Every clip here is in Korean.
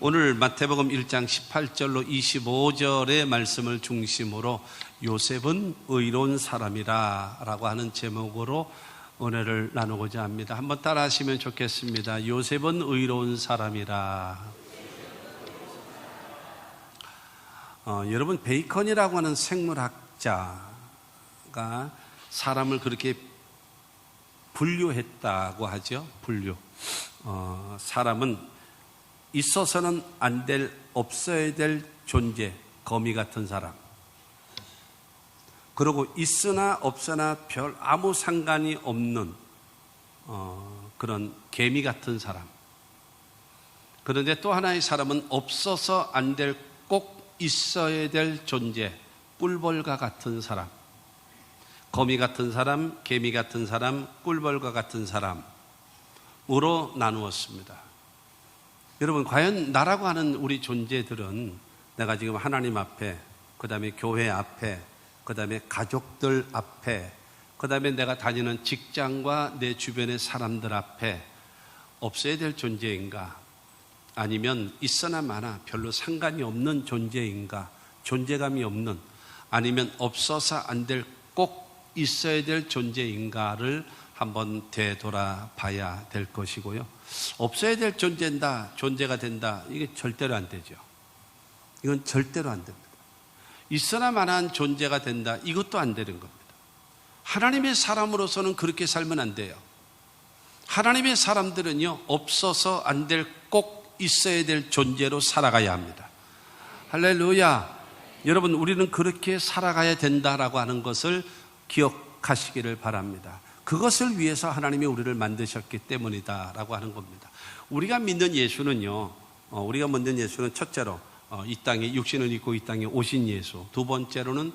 오늘 마태복음 1장 18절로 25절의 말씀을 중심으로 요셉은 의로운 사람이라 라고 하는 제목으로 은혜를 나누고자 합니다. 한번 따라 하시면 좋겠습니다. 요셉은 의로운 사람이라. 여러분, 베이컨이라고 하는 생물학자가 사람을 그렇게 분류했다고 하죠. 분류. 사람은 있어서는 안 될, 없어야 될 존재, 거미 같은 사람. 그리고 있으나 없으나 별 아무 상관이 없는 그런 개미 같은 사람. 그런데 또 하나의 사람은 없어서 안 될, 꼭 있어야 될 존재, 꿀벌과 같은 사람. 거미 같은 사람, 개미 같은 사람, 꿀벌과 같은 사람으로 나누었습니다. 여러분, 과연 나라고 하는 우리 존재들은 내가 지금 하나님 앞에, 그 다음에 교회 앞에, 그 다음에 가족들 앞에, 그 다음에 내가 다니는 직장과 내 주변의 사람들 앞에 없어야 될 존재인가? 아니면 있으나 마나 별로 상관이 없는 존재인가? 존재감이 없는, 아니면 없어서 안 될, 꼭 있어야 될 존재인가를 한번 되돌아봐야 될 것이고요. 없어야 될 존재가 된다. 이게 절대로 안 되죠. 이건 절대로 안 됩니다. 있어나 마나한 존재가 된다. 이것도 안 되는 겁니다. 하나님의 사람으로서는 그렇게 살면 안 돼요. 하나님의 사람들은요, 없어서 안 될, 꼭 있어야 될 존재로 살아가야 합니다. 할렐루야. 여러분, 우리는 그렇게 살아가야 된다라고 하는 것을 기억하시기를 바랍니다. 그것을 위해서 하나님이 우리를 만드셨기 때문이다라고 하는 겁니다. 우리가 믿는 예수는요, 우리가 믿는 예수는 첫째로 이 땅에 육신을 입고 이 땅에 오신 예수, 두 번째로는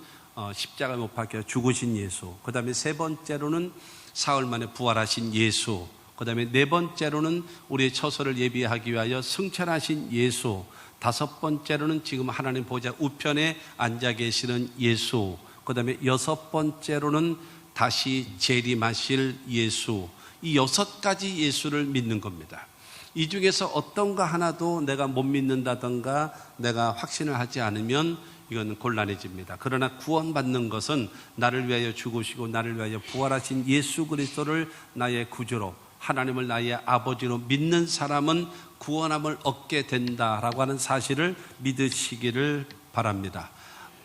십자가 못 박혀 죽으신 예수, 그 다음에 세 번째로는 사흘 만에 부활하신 예수, 그 다음에 네 번째로는 우리의 처소를 예비하기 위하여 승천하신 예수, 다섯 번째로는 지금 하나님 보좌 우편에 앉아 계시는 예수, 그 다음에 여섯 번째로는 다시 재림하실 예수, 이 6가지 예수를 믿는 겁니다. 이 중에서 어떤 거 하나도 내가 못 믿는다던가 내가 확신을 하지 않으면 이건 곤란해집니다. 그러나 구원받는 것은 나를 위하여 죽으시고 나를 위하여 부활하신 예수 그리스도를 나의 구주로, 하나님을 나의 아버지로 믿는 사람은 구원함을 얻게 된다라고 하는 사실을 믿으시기를 바랍니다.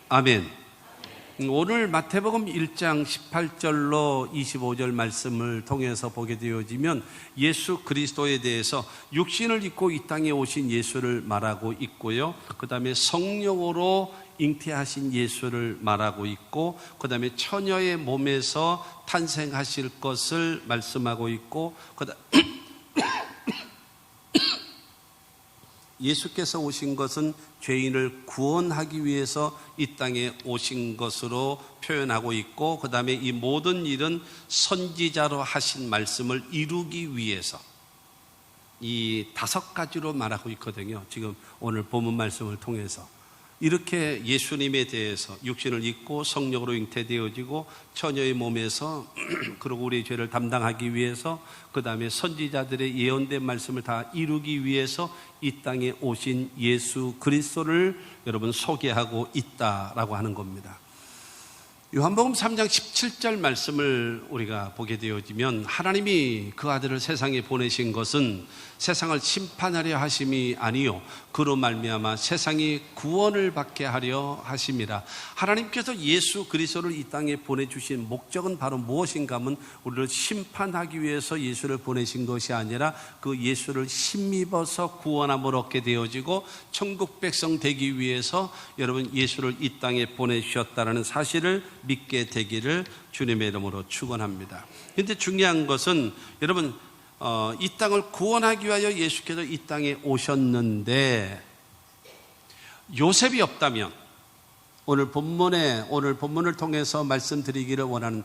아멘. 오늘 마태복음 1장 18절로 25절 말씀을 통해서 보게 되어지면 예수 그리스도에 대해서 육신을 입고 이 땅에 오신 예수를 말하고 있고요. 그 다음에 성령으로 잉태하신 예수를 말하고 있고, 그 다음에 처녀의 몸에서 탄생하실 것을 말씀하고 있고, 예수께서 오신 것은 죄인을 구원하기 위해서 이 땅에 오신 것으로 표현하고 있고, 그 다음에 이 모든 일은 선지자로 하신 말씀을 이루기 위해서 이 5가지로 말하고 있거든요. 지금 오늘 본문 말씀을 통해서 이렇게 예수님에 대해서 육신을 입고 성령으로 잉태되어지고 처녀의 몸에서 그리고 우리의 죄를 담당하기 위해서, 그 다음에 선지자들의 예언된 말씀을 다 이루기 위해서 이 땅에 오신 예수 그리스도를 여러분 소개하고 있다라고 하는 겁니다. 요한복음 3장 17절 말씀을 우리가 보게 되어지면 하나님이 그 아들을 세상에 보내신 것은 세상을 심판하려 하심이 아니요 그로 말미암아 세상이 구원을 받게 하려 하심이라. 하나님께서 예수 그리스도를 이 땅에 보내주신 목적은 바로 무엇인가 하면 우리를 심판하기 위해서 예수를 보내신 것이 아니라 그 예수를 힘입어서 구원함을 얻게 되어지고 천국 백성 되기 위해서 여러분 예수를 이 땅에 보내주셨다는 사실을 믿게 되기를 주님의 이름으로 축원합니다. 그런데 중요한 것은 여러분 이 땅을 구원하기 위하여 예수께서 이 땅에 오셨는데 요셉이 없다면, 오늘 본문을 통해서 말씀드리기를 원하는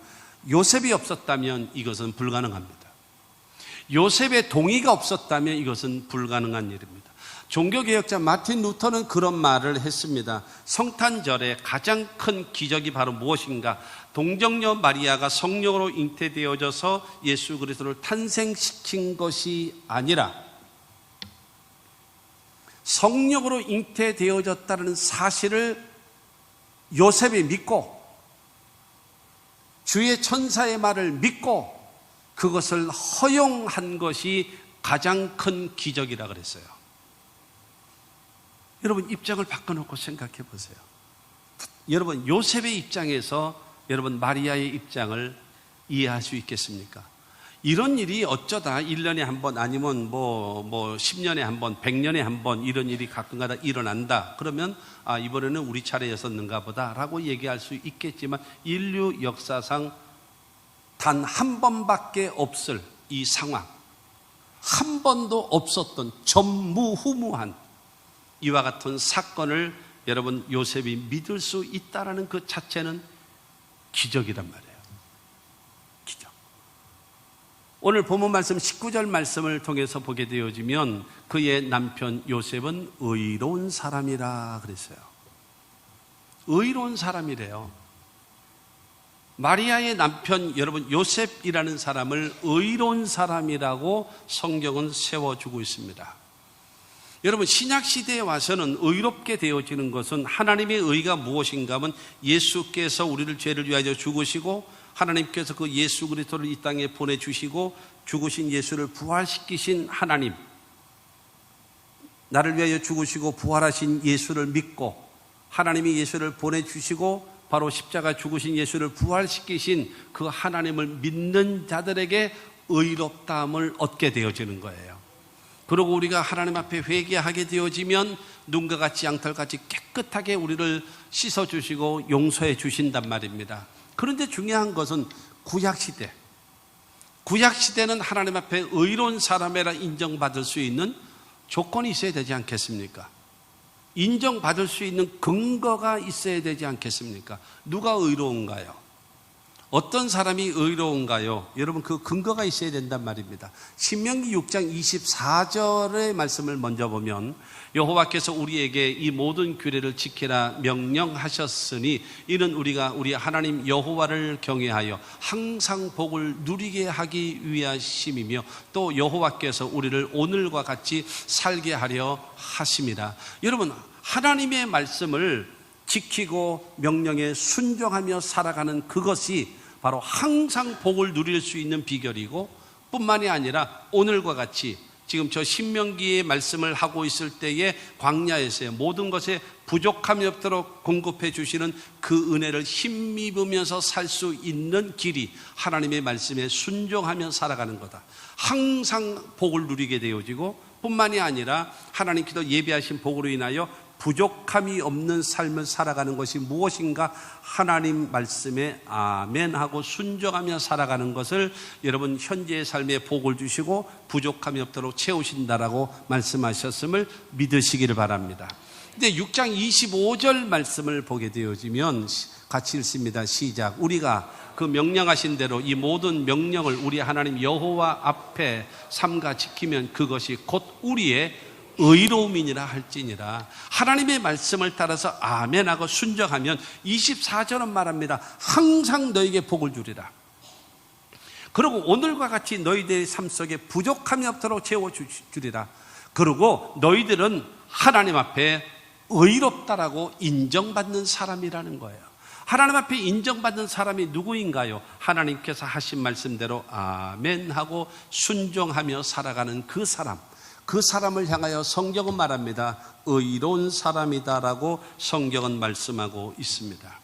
요셉이 없었다면 이것은 불가능합니다. 요셉의 동의가 없었다면 이것은 불가능한 일입니다. 종교개혁자 마틴 루터는 그런 말을 했습니다. 성탄절의 가장 큰 기적이 바로 무엇인가? 동정녀 마리아가 성령으로 잉태되어져서 예수 그리스도를 탄생시킨 것이 아니라 성령으로 잉태되어졌다는 사실을 요셉이 믿고 주의 천사의 말을 믿고 그것을 허용한 것이 가장 큰 기적이라 그랬어요. 여러분 입장을 바꿔놓고 생각해 보세요. 여러분 요셉의 입장에서 여러분 마리아의 입장을 이해할 수 있겠습니까? 이런 일이 어쩌다 1년에 한 번 아니면 뭐 10년에 한 번, 100년에 한 번 이런 일이 가끔가다 일어난다. 그러면 이번에는 우리 차례였었는가 보다 라고 얘기할 수 있겠지만 인류 역사상 단 한 번밖에 없을 이 상황, 한 번도 없었던 전무후무한 이와 같은 사건을 여러분 요셉이 믿을 수 있다는 그 자체는 기적이란 말이에요. 기적. 오늘 본문 말씀 19절 말씀을 통해서 보게 되어지면 그의 남편 요셉은 의로운 사람이라 그랬어요. 의로운 사람이래요. 마리아의 남편 여러분 요셉이라는 사람을 의로운 사람이라고 성경은 세워주고 있습니다. 여러분 신약시대에 와서는 의롭게 되어지는 것은 하나님의 의가 무엇인가 하면 예수께서 우리를 죄를 위하여 죽으시고 하나님께서 그 예수 그리스도를 이 땅에 보내주시고 죽으신 예수를 부활시키신 하나님, 나를 위하여 죽으시고 부활하신 예수를 믿고 하나님이 예수를 보내주시고 바로 십자가 죽으신 예수를 부활시키신 그 하나님을 믿는 자들에게 의롭다함을 얻게 되어지는 거예요. 그리고 우리가 하나님 앞에 회개하게 되어지면 눈과 같이 양털같이 깨끗하게 우리를 씻어주시고 용서해 주신단 말입니다. 그런데 중요한 것은 구약시대. 구약시대는 하나님 앞에 의로운 사람이라 인정받을 수 있는 조건이 있어야 되지 않겠습니까? 인정받을 수 있는 근거가 있어야 되지 않겠습니까? 누가 의로운가요? 어떤 사람이 의로운가요? 여러분 그 근거가 있어야 된단 말입니다. 신명기 6장 24절의 말씀을 먼저 보면 여호와께서 우리에게 이 모든 규례를 지키라 명령하셨으니 이는 우리가 우리 하나님 여호와를 경외하여 항상 복을 누리게 하기 위하심이며 또 여호와께서 우리를 오늘과 같이 살게 하려 하심이라. 여러분 하나님의 말씀을 지키고 명령에 순종하며 살아가는 그것이 바로 항상 복을 누릴 수 있는 비결이고 뿐만이 아니라 오늘과 같이 지금 저 신명기의 말씀을 하고 있을 때에 광야에서의 모든 것에 부족함이 없도록 공급해 주시는 그 은혜를 힘입으면서 살 수 있는 길이 하나님의 말씀에 순종하며 살아가는 거다. 항상 복을 누리게 되어지고 뿐만이 아니라 하나님께서 예비하신 복으로 인하여 부족함이 없는 삶을 살아가는 것이 무엇인가? 하나님 말씀에 아멘하고 순종하며 살아가는 것을 여러분 현재의 삶에 복을 주시고 부족함이 없도록 채우신다라고 말씀하셨음을 믿으시기를 바랍니다. 근데 6장 25절 말씀을 보게 되어지면 같이 읽습니다. 시작. 우리가 그 명령하신 대로 이 모든 명령을 우리 하나님 여호와 앞에 삼가 지키면 그것이 곧 우리의 의로움이니라 할지니라. 하나님의 말씀을 따라서 아멘하고 순종하면 24절은 말합니다. 항상 너에게 복을 주리라. 그리고 오늘과 같이 너희들의 삶 속에 부족함이 없도록 채워주리라. 그리고 너희들은 하나님 앞에 의롭다라고 인정받는 사람이라는 거예요. 하나님 앞에 인정받는 사람이 누구인가요? 하나님께서 하신 말씀대로 아멘하고 순종하며 살아가는 그 사람. 그 사람을 향하여 성경은 말합니다. 의로운 사람이다라고 성경은 말씀하고 있습니다.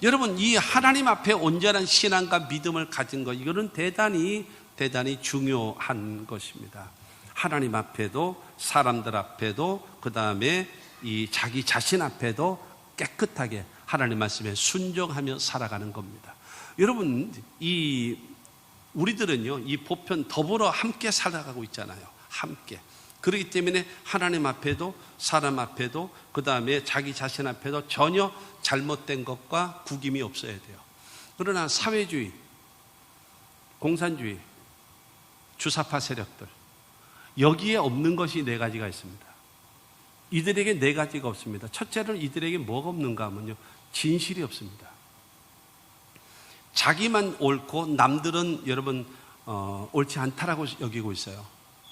여러분 이 하나님 앞에 온전한 신앙과 믿음을 가진 것 이거는 대단히 중요한 것입니다. 하나님 앞에도 사람들 앞에도 그 다음에 이 자기 자신 앞에도 깨끗하게 하나님 말씀에 순종하며 살아가는 겁니다. 여러분 우리들은요 이 보편 더불어 함께 살아가고 있잖아요. 함께. 그렇기 때문에 하나님 앞에도 사람 앞에도 그 다음에 자기 자신 앞에도 전혀 잘못된 것과 구김이 없어야 돼요. 그러나 사회주의, 공산주의, 주사파 세력들 여기에 없는 것이 네 가지가 있습니다. 이들에게 네 가지가 없습니다. 첫째는 이들에게 뭐가 없는가 하면요 진실이 없습니다. 자기만 옳고 남들은 여러분 옳지 않다라고 여기고 있어요.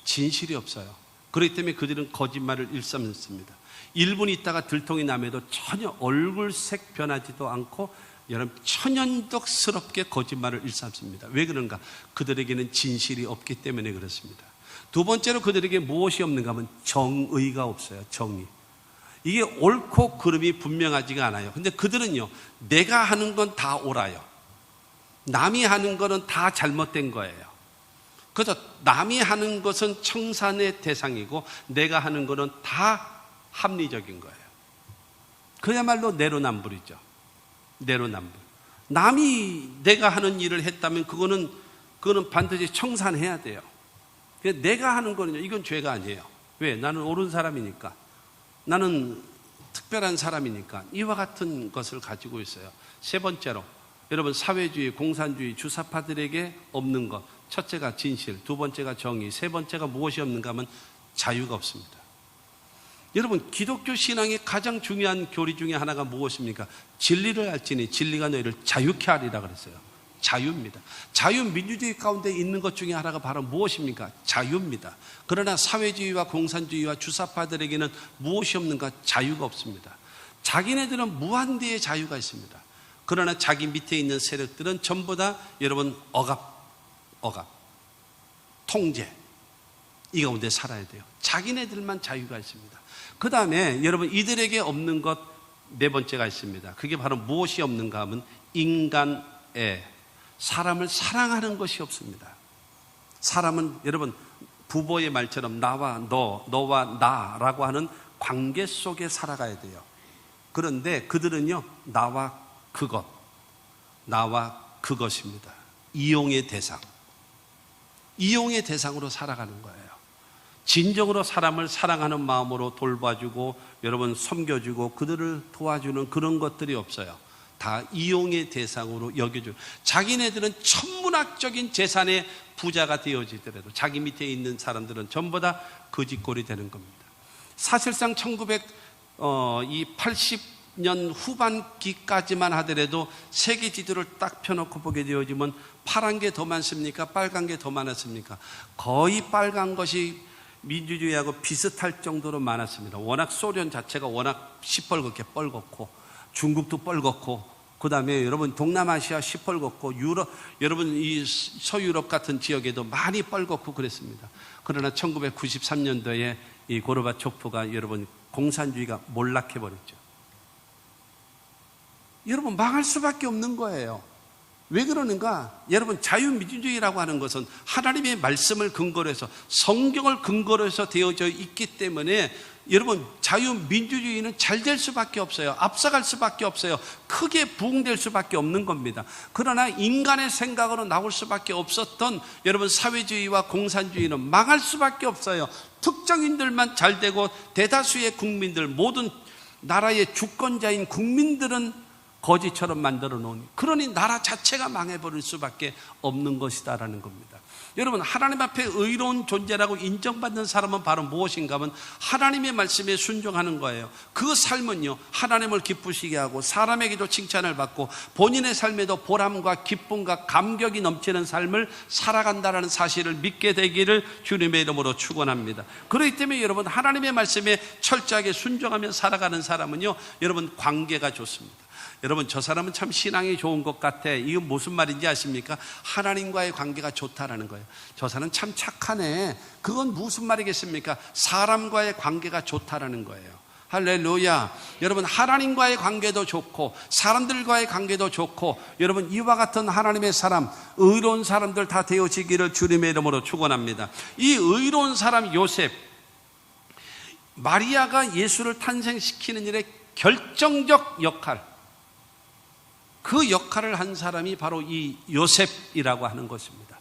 진실이 없어요. 그렇기 때문에 그들은 거짓말을 일삼습니다. 1분 있다가 들통이 남에도 전혀 얼굴색 변하지도 않고 여러분 천연덕스럽게 거짓말을 일삼습니다. 왜 그런가? 그들에게는 진실이 없기 때문에 그렇습니다. 두 번째로 그들에게 무엇이 없는가 하면 정의가 없어요. 정의. 이게 옳고 그름이 분명하지가 않아요. 근데 그들은요, 내가 하는 건 다 옳아요. 남이 하는 거는 다 잘못된 거예요. 그래서 남이 하는 것은 청산의 대상이고 내가 하는 거는 다 합리적인 거예요. 그야말로 내로남불이죠. 내로남불. 남이 내가 하는 일을 했다면 그거는 반드시 청산해야 돼요. 내가 하는 거는요, 이건 죄가 아니에요. 왜? 나는 옳은 사람이니까. 나는 특별한 사람이니까. 이와 같은 것을 가지고 있어요. 세 번째로, 여러분 사회주의, 공산주의, 주사파들에게 없는 것. 첫째가 진실, 두 번째가 정의, 세 번째가 무엇이 없는가 하면 자유가 없습니다. 여러분 기독교 신앙의 가장 중요한 교리 중에 하나가 무엇입니까? 진리를 알지니 진리가 너희를 자유케 하리라 그랬어요. 자유입니다. 자유민주주의 가운데 있는 것 중에 하나가 바로 무엇입니까? 자유입니다. 그러나 사회주의와 공산주의와 주사파들에게는 무엇이 없는가? 자유가 없습니다. 자기네들은 무한대의 자유가 있습니다. 그러나 자기 밑에 있는 세력들은 전부 다 여러분 억압, 통제, 이 가운데 살아야 돼요. 자기네들만 자유가 있습니다. 그 다음에 여러분 이들에게 없는 것 네 번째가 있습니다. 그게 바로 무엇이 없는가 하면 인간애, 사람을 사랑하는 것이 없습니다. 사람은 여러분 부모의 말처럼 나와 너, 너와 나라고 하는 관계 속에 살아가야 돼요. 그런데 그들은요, 나와 그것입니다. 이용의 대상, 이용의 대상으로 살아가는 거예요. 진정으로 사람을 사랑하는 마음으로 돌봐주고 여러분 섬겨주고 그들을 도와주는 그런 것들이 없어요. 다 이용의 대상으로 여겨줘요. 자기네들은 천문학적인 재산의 부자가 되어지더라도 자기 밑에 있는 사람들은 전부 다 거짓골이 되는 겁니다. 사실상 1980년 후반기까지만 하더라도 세계 지도를 딱 펴놓고 보게 되어지면 파란 게 더 많습니까? 빨간 게 더 많았습니까? 거의 빨간 것이 민주주의하고 비슷할 정도로 많았습니다. 워낙 소련 자체가 워낙 시뻘겋게 뻘겋고 중국도 뻘겋고 그 다음에 여러분 동남아시아 시뻘겋고 유럽, 여러분 이 서유럽 같은 지역에도 많이 뻘겋고 그랬습니다. 그러나 1993년도에 이 고르바초프가 여러분 공산주의가 몰락해버렸죠. 여러분 망할 수밖에 없는 거예요. 왜 그러는가? 여러분 자유민주주의라고 하는 것은 하나님의 말씀을 근거로 해서 성경을 근거로 해서 되어져 있기 때문에 여러분 자유민주주의는 잘 될 수밖에 없어요. 앞서갈 수밖에 없어요. 크게 부흥될 수밖에 없는 겁니다. 그러나 인간의 생각으로 나올 수밖에 없었던 여러분 사회주의와 공산주의는 망할 수밖에 없어요. 특정인들만 잘 되고 대다수의 국민들, 모든 나라의 주권자인 국민들은 거지처럼 만들어 놓으니, 그러니 나라 자체가 망해버릴 수밖에 없는 것이다라는 겁니다. 여러분 하나님 앞에 의로운 존재라고 인정받는 사람은 바로 무엇인가 하면 하나님의 말씀에 순종하는 거예요. 그 삶은요, 하나님을 기쁘시게 하고 사람에게도 칭찬을 받고 본인의 삶에도 보람과 기쁨과 감격이 넘치는 삶을 살아간다는 사실을 믿게 되기를 주님의 이름으로 축원합니다. 그렇기 때문에 여러분 하나님의 말씀에 철저하게 순종하며 살아가는 사람은요, 여러분 관계가 좋습니다. 여러분 저 사람은 참 신앙이 좋은 것 같아. 이건 무슨 말인지 아십니까? 하나님과의 관계가 좋다라는 거예요. 저 사람은 참 착하네. 그건 무슨 말이겠습니까? 사람과의 관계가 좋다라는 거예요. 할렐루야. 여러분 하나님과의 관계도 좋고 사람들과의 관계도 좋고 여러분 이와 같은 하나님의 사람, 의로운 사람들 다 되어지기를 주님의 이름으로 축원합니다. 이 의로운 사람 요셉, 마리아가 예수를 탄생시키는 일에 결정적 역할, 그 역할을 한 사람이 바로 이 요셉이라고 하는 것입니다.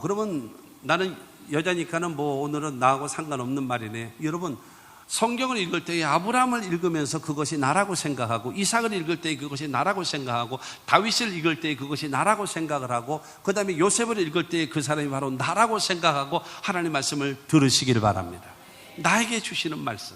그러면 나는 여자니까는 뭐 오늘은 나하고 상관없는 말이네. 여러분 성경을 읽을 때에 아브라함을 읽으면서 그것이 나라고 생각하고, 이삭을 읽을 때에 그것이 나라고 생각하고, 다윗을 읽을 때에 그것이 나라고 생각을 하고, 그 다음에 요셉을 읽을 때에 그 사람이 바로 나라고 생각하고 하나님의 말씀을 들으시기를 바랍니다. 나에게 주시는 말씀,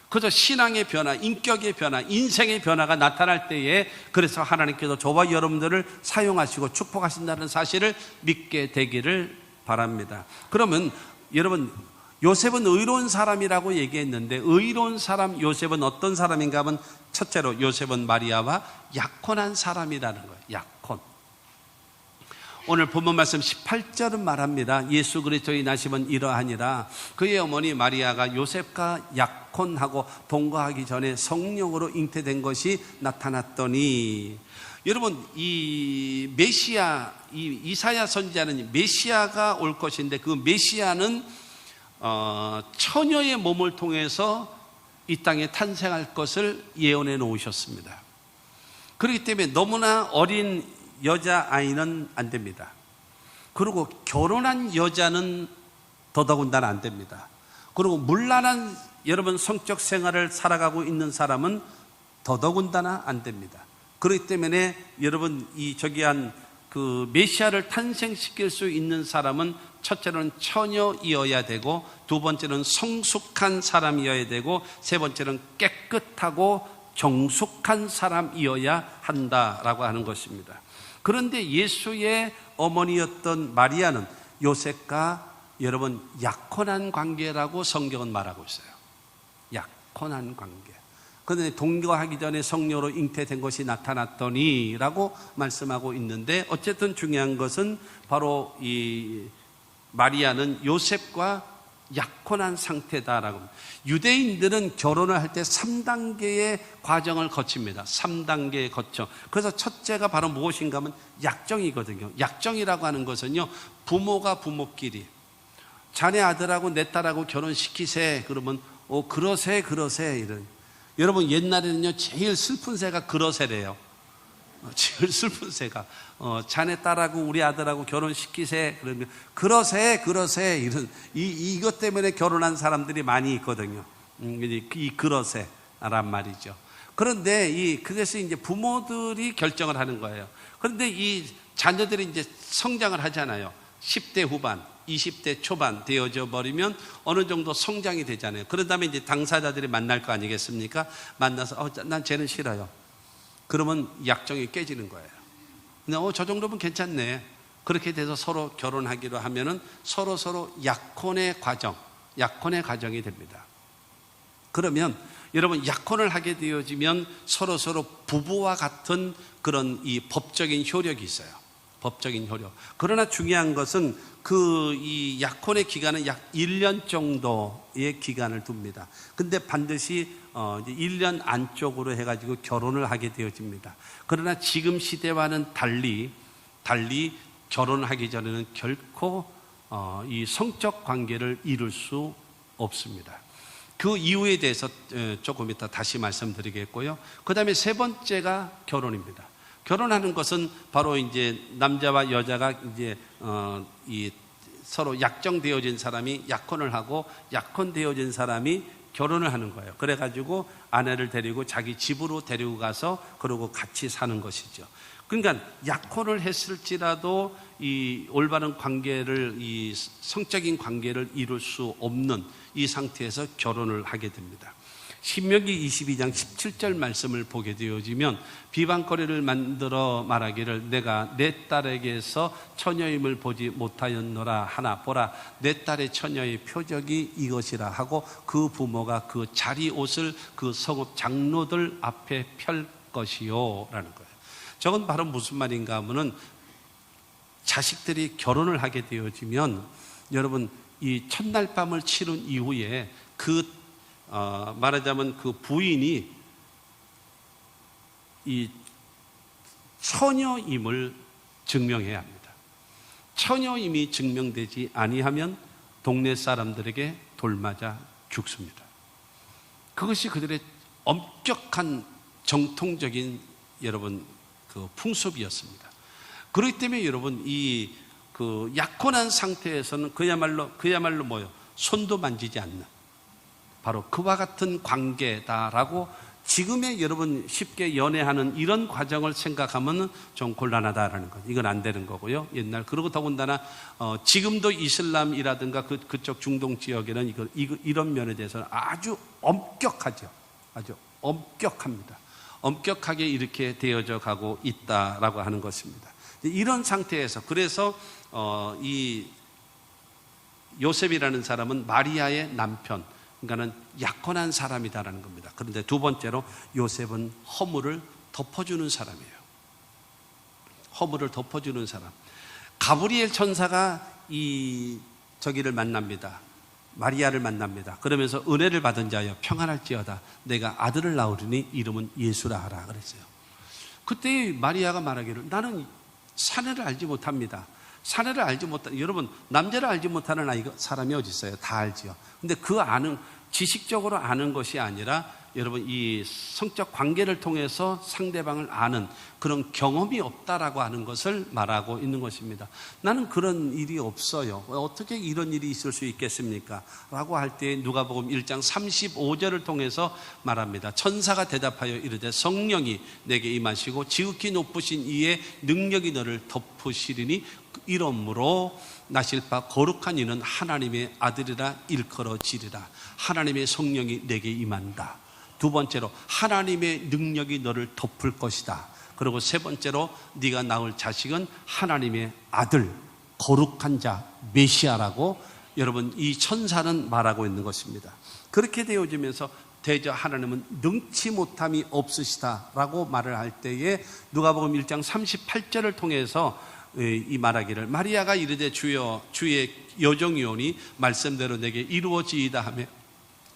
그저 신앙의 변화, 인격의 변화, 인생의 변화가 나타날 때에 그래서 하나님께서 저와 여러분들을 사용하시고 축복하신다는 사실을 믿게 되기를 바랍니다. 그러면 여러분 요셉은 의로운 사람이라고 얘기했는데 의로운 사람 요셉은 어떤 사람인가 하면 첫째로 요셉은 마리아와 약혼한 사람이라는 거예요. 약혼. 오늘 본문 말씀 18절은 말합니다. 예수 그리스도의 나심은 이러하니라. 그의 어머니 마리아가 요셉과 약혼하고 동거하기 전에 성령으로 잉태된 것이 나타났더니, 여러분 이 메시아, 이 이사야 선지자는 메시아가 올 것인데 그 메시아는 처녀의 몸을 통해서 이 땅에 탄생할 것을 예언해 놓으셨습니다. 그렇기 때문에 너무나 어린 여자아이는 안 됩니다. 그리고 결혼한 여자는 더더군다나 안 됩니다. 그리고 문란한 여러분 성적 생활을 살아가고 있는 사람은 더더군다나 안 됩니다. 그렇기 때문에 여러분 이 저기한 그 메시아를 탄생시킬 수 있는 사람은 첫째로는 처녀이어야 되고, 두 번째는 성숙한 사람이어야 되고, 세 번째는 깨끗하고 정숙한 사람이어야 한다라고 하는 것입니다. 그런데 예수의 어머니였던 마리아는 요셉과 여러분 약혼한 관계라고 성경은 말하고 있어요. 약혼한 관계. 그런데 동거하기 전에 성령으로 잉태된 것이 나타났더니 라고 말씀하고 있는데, 어쨌든 중요한 것은 바로 이 마리아는 요셉과 약혼한 상태다라고. 유대인들은 결혼을 할 때 3단계의 과정을 거칩니다. 3단계의 거쳐. 그래서 첫째가 바로 무엇인가 하면 약정이거든요. 약정이라고 하는 것은요, 부모가 부모끼리 자네 아들하고 내 딸하고 결혼시키세 그러면 그러세 이런. 여러분 옛날에는요 제일 슬픈 새가 그러세래요. 제일 슬픈 새가 자네 딸하고 우리 아들하고 결혼시키세 그러면 그러세 이런 이것 때문에 결혼한 사람들이 많이 있거든요. 이 그러세란 말이죠. 그런데 그것이 이제 부모들이 결정을 하는 거예요. 그런데 이 자녀들이 이제 성장을 하잖아요. 10대 후반, 20대 초반 되어져 버리면 어느 정도 성장이 되잖아요. 그런 다음에 이제 당사자들이 만날 거 아니겠습니까? 만나서 난 쟤는 싫어요. 그러면 약정이 깨지는 거예요. 근데 저 정도면 괜찮네. 그렇게 돼서 서로 결혼하기로 하면은 서로 약혼의 과정이 됩니다. 그러면 여러분 약혼을 하게 되어지면 서로 부부와 같은 그런 이 법적인 효력이 있어요. 법적인 효력. 그러나 중요한 것은 이 약혼의 기간은 약 1년 정도의 기간을 둡니다. 근데 반드시 이제 1년 안쪽으로 해가지고 결혼을 하게 되어집니다. 그러나 지금 시대와는 달리 결혼하기 전에는 결코 이 성적 관계를 이룰 수 없습니다. 그 이유에 대해서 조금 이따 다시 말씀드리겠고요. 그 다음에 세 번째가 결혼입니다. 결혼하는 것은 바로 이제 남자와 여자가 이제 이 서로 약정되어진 사람이 약혼을 하고 약혼되어진 사람이 결혼을 하는 거예요. 그래가지고 아내를 데리고 자기 집으로 데리고 가서 그러고 같이 사는 것이죠. 그러니까 약혼을 했을지라도 이 올바른 관계를, 이 성적인 관계를 이룰 수 없는 이 상태에서 결혼을 하게 됩니다. 신명기 22장 17절 말씀을 보게 되어지면 비방거리를 만들어 말하기를 내가 내 딸에게서 처녀임을 보지 못하였노라 하나 보라 내 딸의 처녀의 표적이 이것이라 하고 그 부모가 그 자리 옷을 그 성읍 장로들 앞에 펼 것이요 라는 거예요. 저건 바로 무슨 말인가 하면은 자식들이 결혼을 하게 되어지면 여러분 이 첫날 밤을 치른 이후에 말하자면 그 부인이 이 처녀임을 증명해야 합니다. 처녀임이 증명되지 아니하면 동네 사람들에게 돌맞아 죽습니다. 그것이 그들의 엄격한 정통적인 여러분 그 풍습이었습니다. 그렇기 때문에 여러분 그 약혼한 상태에서는 그야말로 뭐요? 손도 만지지 않는 바로 그와 같은 관계다라고 지금의 여러분 쉽게 연애하는 이런 과정을 생각하면 좀 곤란하다라는 것. 이건 안 되는 거고요. 옛날 그리고 더군다나 지금도 이슬람이라든가 그쪽 중동 지역에는 이런 면에 대해서는 아주 엄격하죠. 아주 엄격합니다. 엄격하게 이렇게 되어져 가고 있다라고 하는 것입니다. 이런 상태에서 그래서 이 요셉이라는 사람은 마리아의 남편, 그러니까는 약혼한 사람이다라는 겁니다. 그런데 두 번째로 요셉은 허물을 덮어주는 사람이에요. 허물을 덮어주는 사람. 가브리엘 천사가 저기를 만납니다. 마리아를 만납니다. 그러면서 은혜를 받은 자여 평안할지어다. 내가 아들을 낳으리니 이름은 예수라 하라 그랬어요. 그때 마리아가 말하기를 나는 사내를 알지 못합니다. 사내를 알지 못하는, 여러분 남자를 알지 못하는 사람이 어디 있어요? 다 알지요. 근데 그 아는, 지식적으로 아는 것이 아니라 여러분 이 성적 관계를 통해서 상대방을 아는 그런 경험이 없다라고 하는 것을 말하고 있는 것입니다. 나는 그런 일이 없어요. 어떻게 이런 일이 있을 수 있겠습니까? 라고 할 때 누가복음 1장 35절을 통해서 말합니다. 천사가 대답하여 이르되 성령이 내게 임하시고 지극히 높으신 이의 능력이 너를 덮으시리니 이러므로 나실 바 거룩한 이는 하나님의 아들이라 일컬어지리라. 하나님의 성령이 내게 임한다. 두 번째로 하나님의 능력이 너를 덮을 것이다. 그리고 세 번째로 네가 낳을 자식은 하나님의 아들, 거룩한 자, 메시아라고 여러분 이 천사는 말하고 있는 것입니다. 그렇게 되어지면서 대저 하나님은 능치 못함이 없으시다라고 말을 할 때에 누가복음 1장 38절을 통해서 이 말하기를 마리아가 이르되 주여 주의 여종이오니 말씀대로 내게 이루어지이다 하며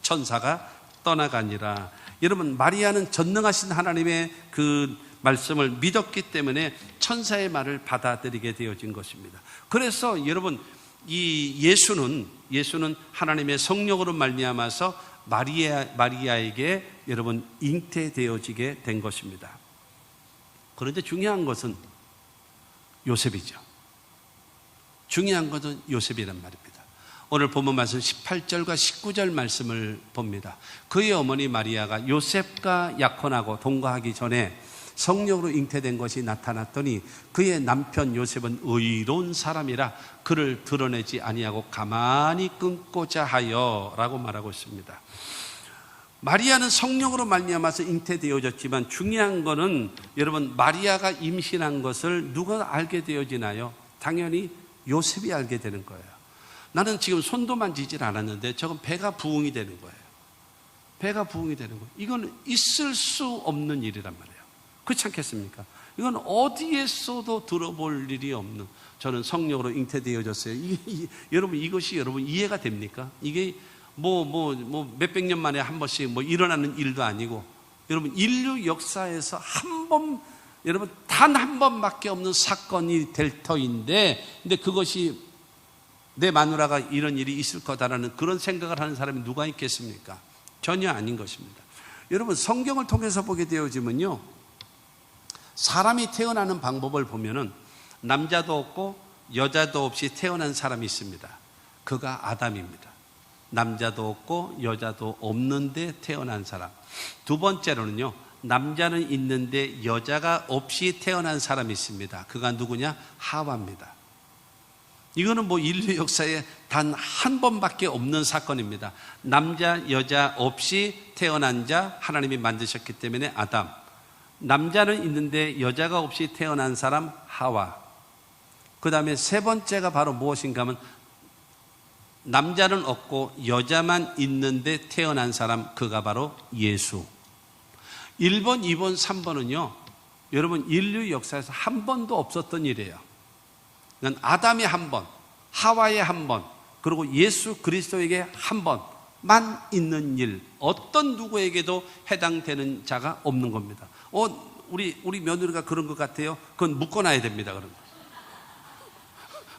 천사가 떠나가니라. 여러분 마리아는 전능하신 하나님의 그 말씀을 믿었기 때문에 천사의 말을 받아들이게 되어진 것입니다. 그래서 여러분 이 예수는 하나님의 성령으로 말미암아서 마리아에게 여러분 잉태되어지게 된 것입니다. 그런데 중요한 것은 요셉이죠. 중요한 것은 요셉이란 말입니다. 오늘 본문 말씀 18절과 19절 말씀을 봅니다. 그의 어머니 마리아가 요셉과 약혼하고 동거하기 전에 성령으로 잉태된 것이 나타났더니 그의 남편 요셉은 의로운 사람이라 그를 드러내지 아니하고 가만히 끊고자 하여 라고 말하고 있습니다. 마리아는 성령으로 말미암아서 잉태되어졌지만 중요한 것은 여러분 마리아가 임신한 것을 누가 알게 되어지나요? 당연히 요셉이 알게 되는 거예요. 나는 지금 손도 만지질 않았는데 저건 배가 부흥이 되는 거예요. 배가 부흥이 되는 거예요. 이건 있을 수 없는 일이란 말이에요. 그렇지 않겠습니까? 이건 어디에서도 들어볼 일이 없는, 저는 성령으로 잉태되어졌어요. 여러분 이것이 여러분 이해가 됩니까? 이게 몇백 년 만에 한 번씩 일어나는 일도 아니고, 여러분 인류 역사에서 여러분 단 한 번밖에 없는 사건이 될 터인데, 근데 그것이 내 마누라가 이런 일이 있을 거다라는 그런 생각을 하는 사람이 누가 있겠습니까? 전혀 아닌 것입니다. 여러분 성경을 통해서 보게 되어지면요, 사람이 태어나는 방법을 보면은 남자도 없고 여자도 없이 태어난 사람이 있습니다. 그가 아담입니다. 남자도 없고 여자도 없는데 태어난 사람. 두 번째로는요, 남자는 있는데 여자가 없이 태어난 사람이 있습니다. 그가 누구냐? 하와입니다. 이거는 인류 역사에 단 한 번밖에 없는 사건입니다. 남자, 여자 없이 태어난 자 하나님이 만드셨기 때문에 아담. 남자는 있는데 여자가 없이 태어난 사람 하와. 그 다음에 세 번째가 바로 무엇인가 하면 남자는 없고 여자만 있는데 태어난 사람, 그가 바로 예수. 1번, 2번, 3번은요 여러분 인류 역사에서 한 번도 없었던 일이에요. 아담이 한 번, 하와의 한 번, 그리고 예수 그리스도에게 한 번만 있는 일, 어떤 누구에게도 해당되는 자가 없는 겁니다. 우리 며느리가 그런 것 같아요? 그건 묶어놔야 됩니다.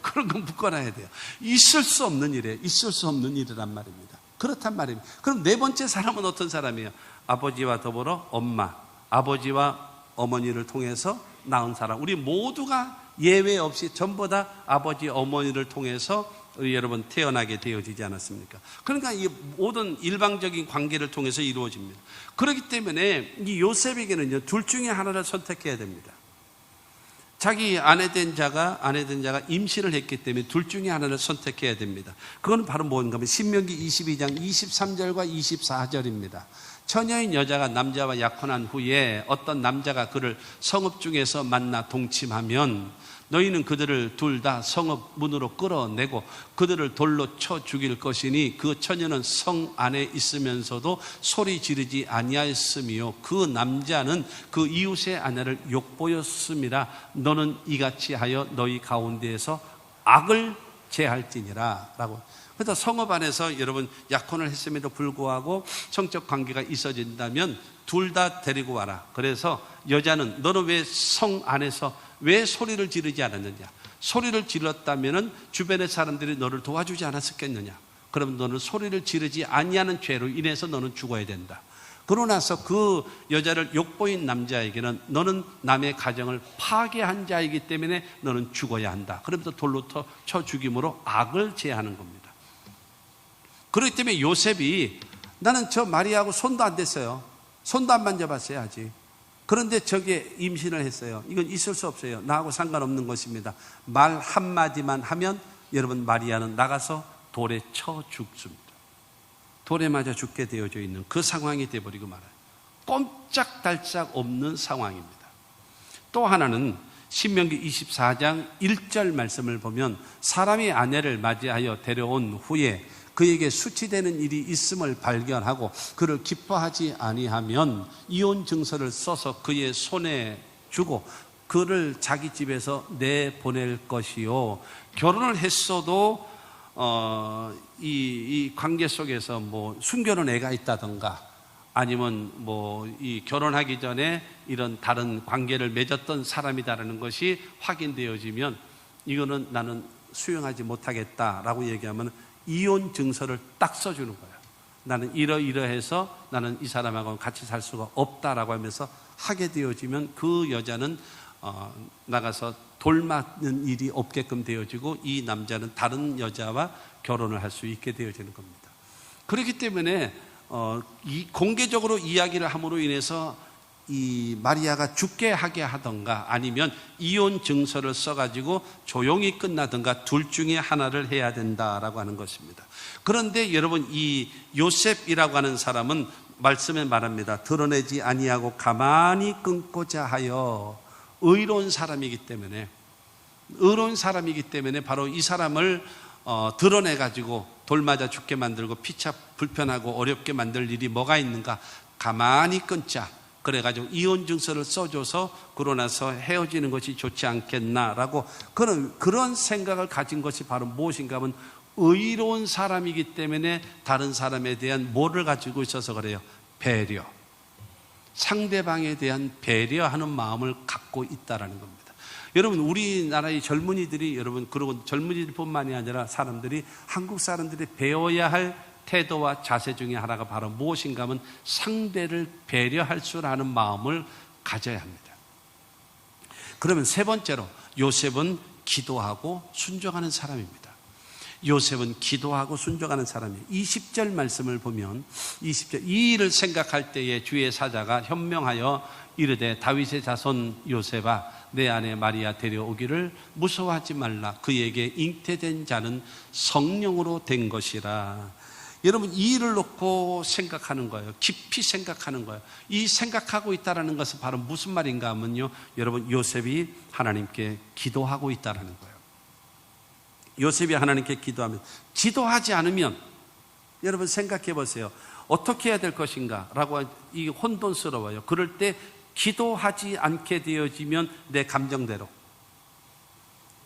그런 건 묶어놔야 돼요. 있을 수 없는 일이에요. 있을 수 없는 일이란 말입니다. 그렇단 말입니다. 그럼 네 번째 사람은 어떤 사람이에요? 아버지와 더불어 엄마, 아버지와 어머니를 통해서 낳은 사람. 우리 모두가 예외 없이 전부 다 아버지, 어머니를 통해서 여러분 태어나게 되어지지 않았습니까? 그러니까 이 모든 일방적인 관계를 통해서 이루어집니다. 그렇기 때문에 이 요셉에게는요, 둘 중에 하나를 선택해야 됩니다. 자기 아내 된 자가 임신을 했기 때문에 둘 중에 하나를 선택해야 됩니다. 그건 바로 뭔가 하면 신명기 22장 23절과 24절입니다. 처녀인 여자가 남자와 약혼한 후에 어떤 남자가 그를 성읍 중에서 만나 동침하면 너희는 그들을 둘 다 성읍 문으로 끌어내고 그들을 돌로 쳐 죽일 것이니 그 처녀는 성 안에 있으면서도 소리 지르지 아니하였으며 그 남자는 그 이웃의 아내를 욕보였음이라. 너는 이같이 하여 너희 가운데에서 악을 제할지니라 라고. 그래서 성읍 안에서 여러분 약혼을 했음에도 불구하고 성적 관계가 있어진다면 둘 다 데리고 와라. 그래서 여자는 너는 왜 성 안에서 왜 소리를 지르지 않았느냐? 소리를 질렀다면 주변의 사람들이 너를 도와주지 않았겠느냐? 그럼 너는 소리를 지르지 아니하는 죄로 인해서 너는 죽어야 된다. 그러고 나서 그 여자를 욕보인 남자에게는 너는 남의 가정을 파괴한 자이기 때문에 너는 죽어야 한다. 그러면서 돌로 쳐 죽임으로 악을 제하는 겁니다. 그렇기 때문에 요셉이 나는 저 마리아하고 손도 안 댔어요. 손도 안 만져봤어요 아직. 그런데 저게 임신을 했어요. 이건 있을 수 없어요. 나하고 상관없는 것입니다. 말 한마디만 하면 여러분 마리아는 나가서 돌에 쳐 죽습니다. 돌에 맞아 죽게 되어져 있는 그 상황이 되어버리고 말아요. 꼼짝달싹 없는 상황입니다. 또 하나는 신명기 24장 1절 말씀을 보면 사람이 아내를 맞이하여 데려온 후에 그에게 수치되는 일이 있음을 발견하고 그를 기뻐하지 아니하면 이혼 증서를 써서 그의 손에 주고 그를 자기 집에서 내보낼 것이요. 결혼을 했어도 이 관계 속에서 뭐 숨겨놓은 애가 있다던가 아니면 뭐 이 결혼하기 전에 이런 다른 관계를 맺었던 사람이다라는 것이 확인되어지면 이거는 나는 수용하지 못하겠다라고 얘기하면 이혼 증서를 딱 써주는 거예요. 나는 이러이러해서 나는 이 사람하고 같이 살 수가 없다라고 하면서 하게 되어지면 그 여자는 나가서 돌 맞는 일이 없게끔 되어지고 이 남자는 다른 여자와 결혼을 할 수 있게 되어지는 겁니다. 그렇기 때문에 공개적으로 이야기를 함으로 인해서 이 마리아가 죽게 하게 하던가 아니면 이혼 증서를 써가지고 조용히 끝나든가 둘 중에 하나를 해야 된다라고 하는 것입니다. 그런데 여러분 이 요셉이라고 하는 사람은 말씀에 말합니다. 드러내지 아니하고 가만히 끊고자 하여 의로운 사람이기 때문에 바로 이 사람을 드러내가지고 돌 맞아 죽게 만들고 피차 불편하고 어렵게 만들 일이 뭐가 있는가? 가만히 끊자. 그래가지고 이혼 증서를 써줘서 그러고 나서 헤어지는 것이 좋지 않겠나라고 그런 생각을 가진 것이 바로 무엇인가 하면 의로운 사람이기 때문에 다른 사람에 대한 뭐를 가지고 있어서 그래요? 배려. 상대방에 대한 배려하는 마음을 갖고 있다라는 겁니다. 여러분 우리나라의 젊은이들이 여러분 그리고 젊은이들뿐만이 아니라 사람들이 한국 사람들이 배워야 할 태도와 자세 중에 하나가 바로 무엇인가 하면 상대를 배려할 줄 아는 마음을 가져야 합니다. 그러면 세 번째로 요셉은 기도하고 순종하는 사람입니다. 요셉은 기도하고 순종하는 사람이에요. 20절 말씀을 보면 20절 이 일을 생각할 때에 주의 사자가 현명하여 이르되 다윗의 자손 요셉아 내 아내 마리아 데려오기를 무서워하지 말라. 그에게 잉태된 자는 성령으로 된 것이라. 여러분 이 일을 놓고 생각하는 거예요. 깊이 생각하는 거예요. 이 생각하고 있다는 것은 바로 무슨 말인가 하면요, 여러분 요셉이 하나님께 기도하고 있다는 거예요. 요셉이 하나님께 기도하지 않으면 여러분 생각해 보세요. 어떻게 해야 될 것인가 라고 이 혼돈스러워요. 그럴 때 기도하지 않게 되어지면 내 감정대로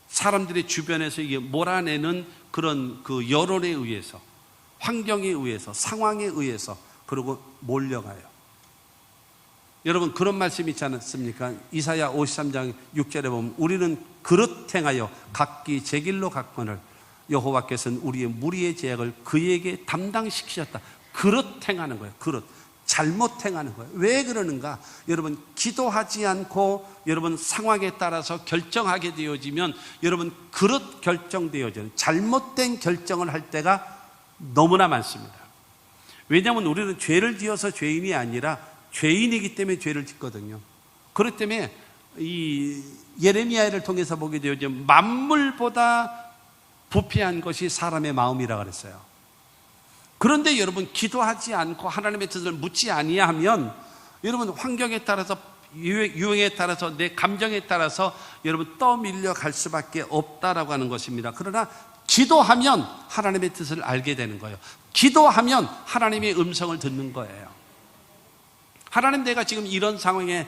사람들의 주변에서 이게 몰아내는 그런 그 여론에 의해서 환경에 의해서 상황에 의해서 그러고 몰려가요. 여러분 그런 말씀 있지 않습니까? 이사야 53장 6절에 보면 우리는 그릇 행하여 각기 제 길로 갔거늘 여호와께서는 우리의 무리의 죄악을 그에게 담당시키셨다. 그릇 행하는 거예요. 그릇. 잘못 행하는 거예요. 왜 그러는가? 여러분 기도하지 않고 여러분 상황에 따라서 결정하게 되어지면 여러분 그릇 결정되어지는 잘못된 결정을 할 때가 너무나 많습니다. 왜냐하면 우리는 죄를 지어서 죄인이 아니라 죄인이기 때문에 죄를 짓거든요. 그렇기 때문에 이 예레미야를 통해서 보게 되어져 만물보다 부패한 것이 사람의 마음이라 그랬어요. 그런데 여러분 기도하지 않고 하나님의 뜻을 묻지 아니하면 여러분 환경에 따라서 유행에 따라서 내 감정에 따라서 여러분 떠밀려 갈 수밖에 없다라고 하는 것입니다. 그러나 기도하면 하나님의 뜻을 알게 되는 거예요. 기도하면 하나님의 음성을 듣는 거예요. 하나님, 내가 지금 이런 상황에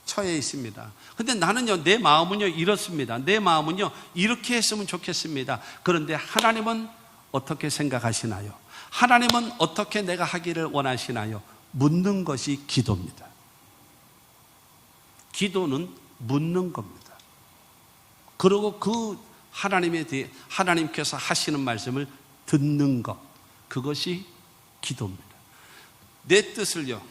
처해 있습니다. 근데 나는요, 내 마음은요 이렇습니다. 내 마음은요 이렇게 했으면 좋겠습니다. 그런데 하나님은 어떻게 생각하시나요? 하나님은 어떻게 내가 하기를 원하시나요? 묻는 것이 기도입니다. 기도는 묻는 겁니다. 그리고 그 하나님에 대해 하나님께서 하시는 말씀을 듣는 것, 그것이 기도입니다. 내 뜻을요,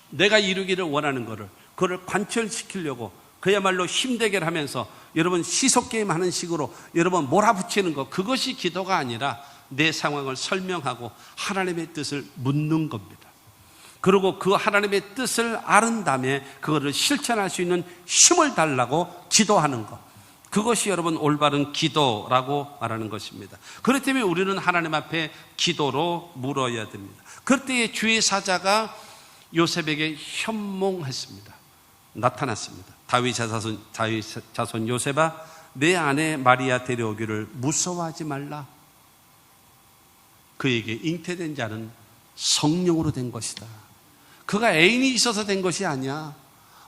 내가 이루기를 원하는 것을, 그걸 관철시키려고 그야말로 힘대게 하면서 여러분 시속게임 하는 식으로 여러분 몰아붙이는 것, 그것이 기도가 아니라 내 상황을 설명하고 하나님의 뜻을 묻는 겁니다. 그리고 그 하나님의 뜻을 아는 다음에 그거를 실천할 수 있는 힘을 달라고 기도하는 것, 그것이 여러분 올바른 기도라고 말하는 것입니다. 그렇기 때문에 우리는 하나님 앞에 기도로 물어야 됩니다. 그때에 주의 사자가 요셉에게 현몽했습니다. 나타났습니다. 다윗 자손 요셉아, 내 아내 마리아 데려오기를 무서워하지 말라. 그에게 잉태된 자는 성령으로 된 것이다. 그가 애인이 있어서 된 것이 아니야.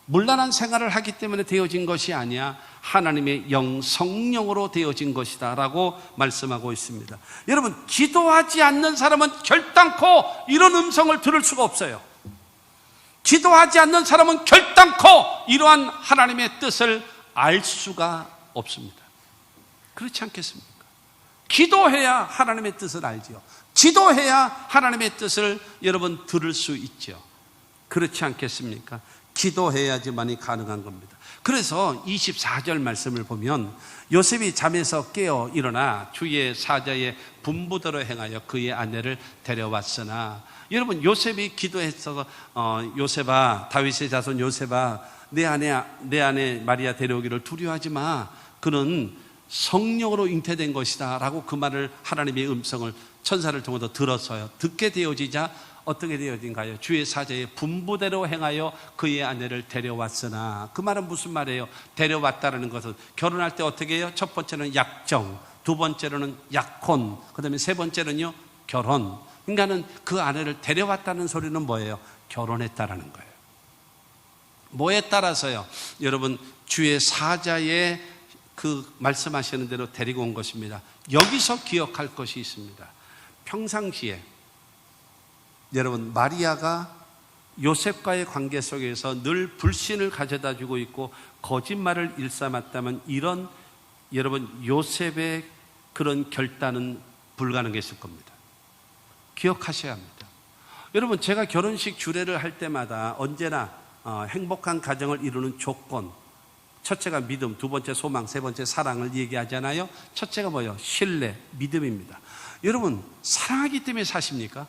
문란한 생활을 하기 때문에 되어진 것이 아니야. 하나님의 영, 성령으로 되어진 것이다 라고 말씀하고 있습니다. 여러분, 기도하지 않는 사람은 결단코 이런 음성을 들을 수가 없어요. 기도하지 않는 사람은 결단코 이러한 하나님의 뜻을 알 수가 없습니다. 그렇지 않겠습니까? 기도해야 하나님의 뜻을 알지요. 기도해야 하나님의 뜻을 여러분 들을 수 있죠. 그렇지 않겠습니까? 기도해야지만이 가능한 겁니다. 그래서 24절 말씀을 보면 요셉이 잠에서 깨어 일어나 주의 사자의 분부대로 행하여 그의 아내를 데려왔으나, 여러분 요셉이 기도했어서 요셉아, 다윗의 자손 요셉아, 내 아내 마리아 데려오기를 두려워하지 마. 그는 성령으로 잉태된 것이다 라고 그 말을, 하나님의 음성을 천사를 통해서 들었어요. 듣게 되어지자 어떻게 되어진가요? 주의 사자의 분부대로 행하여 그의 아내를 데려왔으나, 그 말은 무슨 말이에요? 데려왔다는 것은 결혼할 때 어떻게 해요? 첫 번째는 약정, 두 번째로는 약혼, 그 다음에 세 번째는요 결혼. 그러니까는 그 아내를 데려왔다는 소리는 뭐예요? 결혼했다라는 거예요. 뭐에 따라서요? 여러분, 주의 사자의 그 말씀하시는 대로 데리고 온 것입니다. 여기서 기억할 것이 있습니다. 평상시에 여러분, 마리아가 요셉과의 관계 속에서 늘 불신을 가져다 주고 있고 거짓말을 일삼았다면 이런 여러분 요셉의 그런 결단은 불가능했을 겁니다. 기억하셔야 합니다. 여러분, 제가 결혼식 주례를 할 때마다 언제나 행복한 가정을 이루는 조건, 첫째가 믿음, 두 번째 소망, 세 번째 사랑을 얘기하잖아요. 첫째가 뭐예요? 신뢰, 믿음입니다. 여러분, 사랑하기 때문에 사십니까?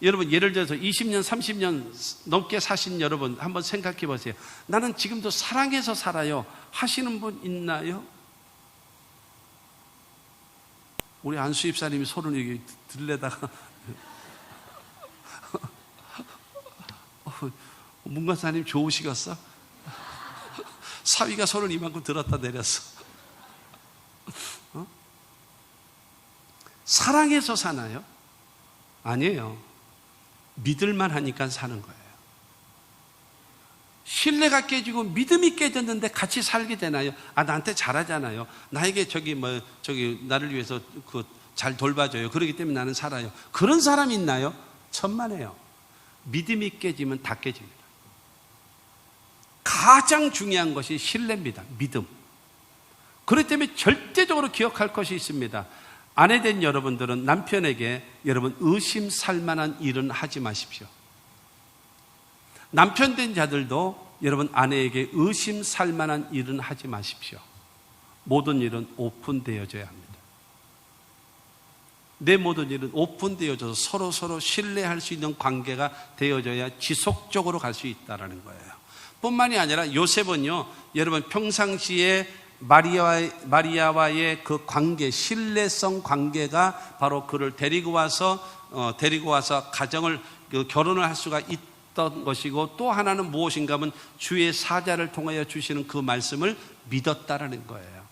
여러분, 예를 들어서 20년, 30년 넘게 사신 여러분 한번 생각해 보세요. 나는 지금도 사랑해서 살아요 하시는 분 있나요? 우리 안수 입사님이 손을 여기 들려다가 문관사님 좋으시겠어? 사위가 손을 이만큼 들었다 내렸어. 사랑해서 사나요? 아니에요. 믿을만 하니까 사는 거예요. 신뢰가 깨지고 믿음이 깨졌는데 같이 살게 되나요? 나한테 잘하잖아요. 나에게 나를 위해서 잘 돌봐줘요. 그렇기 때문에 나는 살아요. 그런 사람이 있나요? 천만에요. 믿음이 깨지면 다 깨집니다. 가장 중요한 것이 신뢰입니다. 믿음. 그렇기 때문에 절대적으로 기억할 것이 있습니다. 아내된 여러분들은 남편에게 여러분 의심살 만한 일은 하지 마십시오. 남편 된 자들도 여러분 아내에게 의심살 만한 일은 하지 마십시오. 모든 일은 오픈되어져야 합니다. 내 모든 일은 오픈되어져서 서로 신뢰할 수 있는 관계가 되어져야 지속적으로 갈 수 있다는 거예요. 뿐만이 아니라 요셉은요, 여러분 평상시에 마리아와의 그 관계, 신뢰성 관계가 바로 그를 데리고 와서 가정을 결혼을 할 수가 것이고, 또 하나는 무엇인가 하면 주의 사자를 통하여 주시는 그 말씀을 믿었다라는 거예요.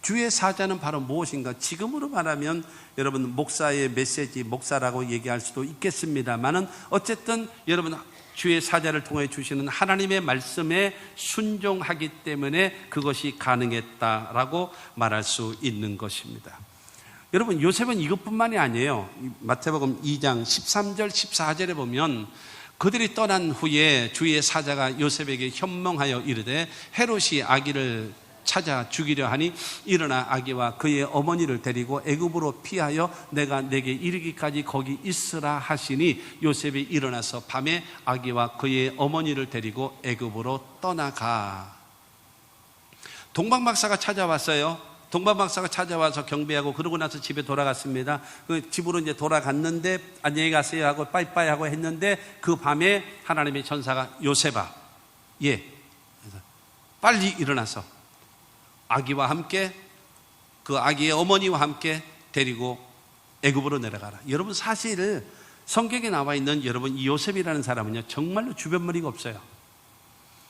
주의 사자는 바로 무엇인가? 지금으로 말하면 여러분 목사의 메시지, 목사라고 얘기할 수도 있겠습니다만은 어쨌든 여러분 주의 사자를 통해 주시는 하나님의 말씀에 순종하기 때문에 그것이 가능했다라고 말할 수 있는 것입니다. 여러분 요셉은 이것뿐만이 아니에요. 마태복음 2장 13절 14절에 보면 그들이 떠난 후에 주의 사자가 요셉에게 현몽하여 이르되 헤롯이 아기를 찾아 죽이려 하니 일어나 아기와 그의 어머니를 데리고 애굽으로 피하여 내가 내게 이르기까지 거기 있으라 하시니 요셉이 일어나서 밤에 아기와 그의 어머니를 데리고 애굽으로 떠나가. 동방박사가 찾아왔어요. 동방박사가 찾아와서 경배하고 그러고 나서 집에 돌아갔습니다. 그 집으로 이제 돌아갔는데 안녕히 가세요 하고 빠이빠이 하고 했는데 그 밤에 하나님의 천사가 요셉아, 빨리 일어나서 아기와 함께 그 아기의 어머니와 함께 데리고 애굽으로 내려가라. 여러분 사실 성경에 나와 있는 여러분 이 요셉이라는 사람은요 정말로 주변머리가 없어요.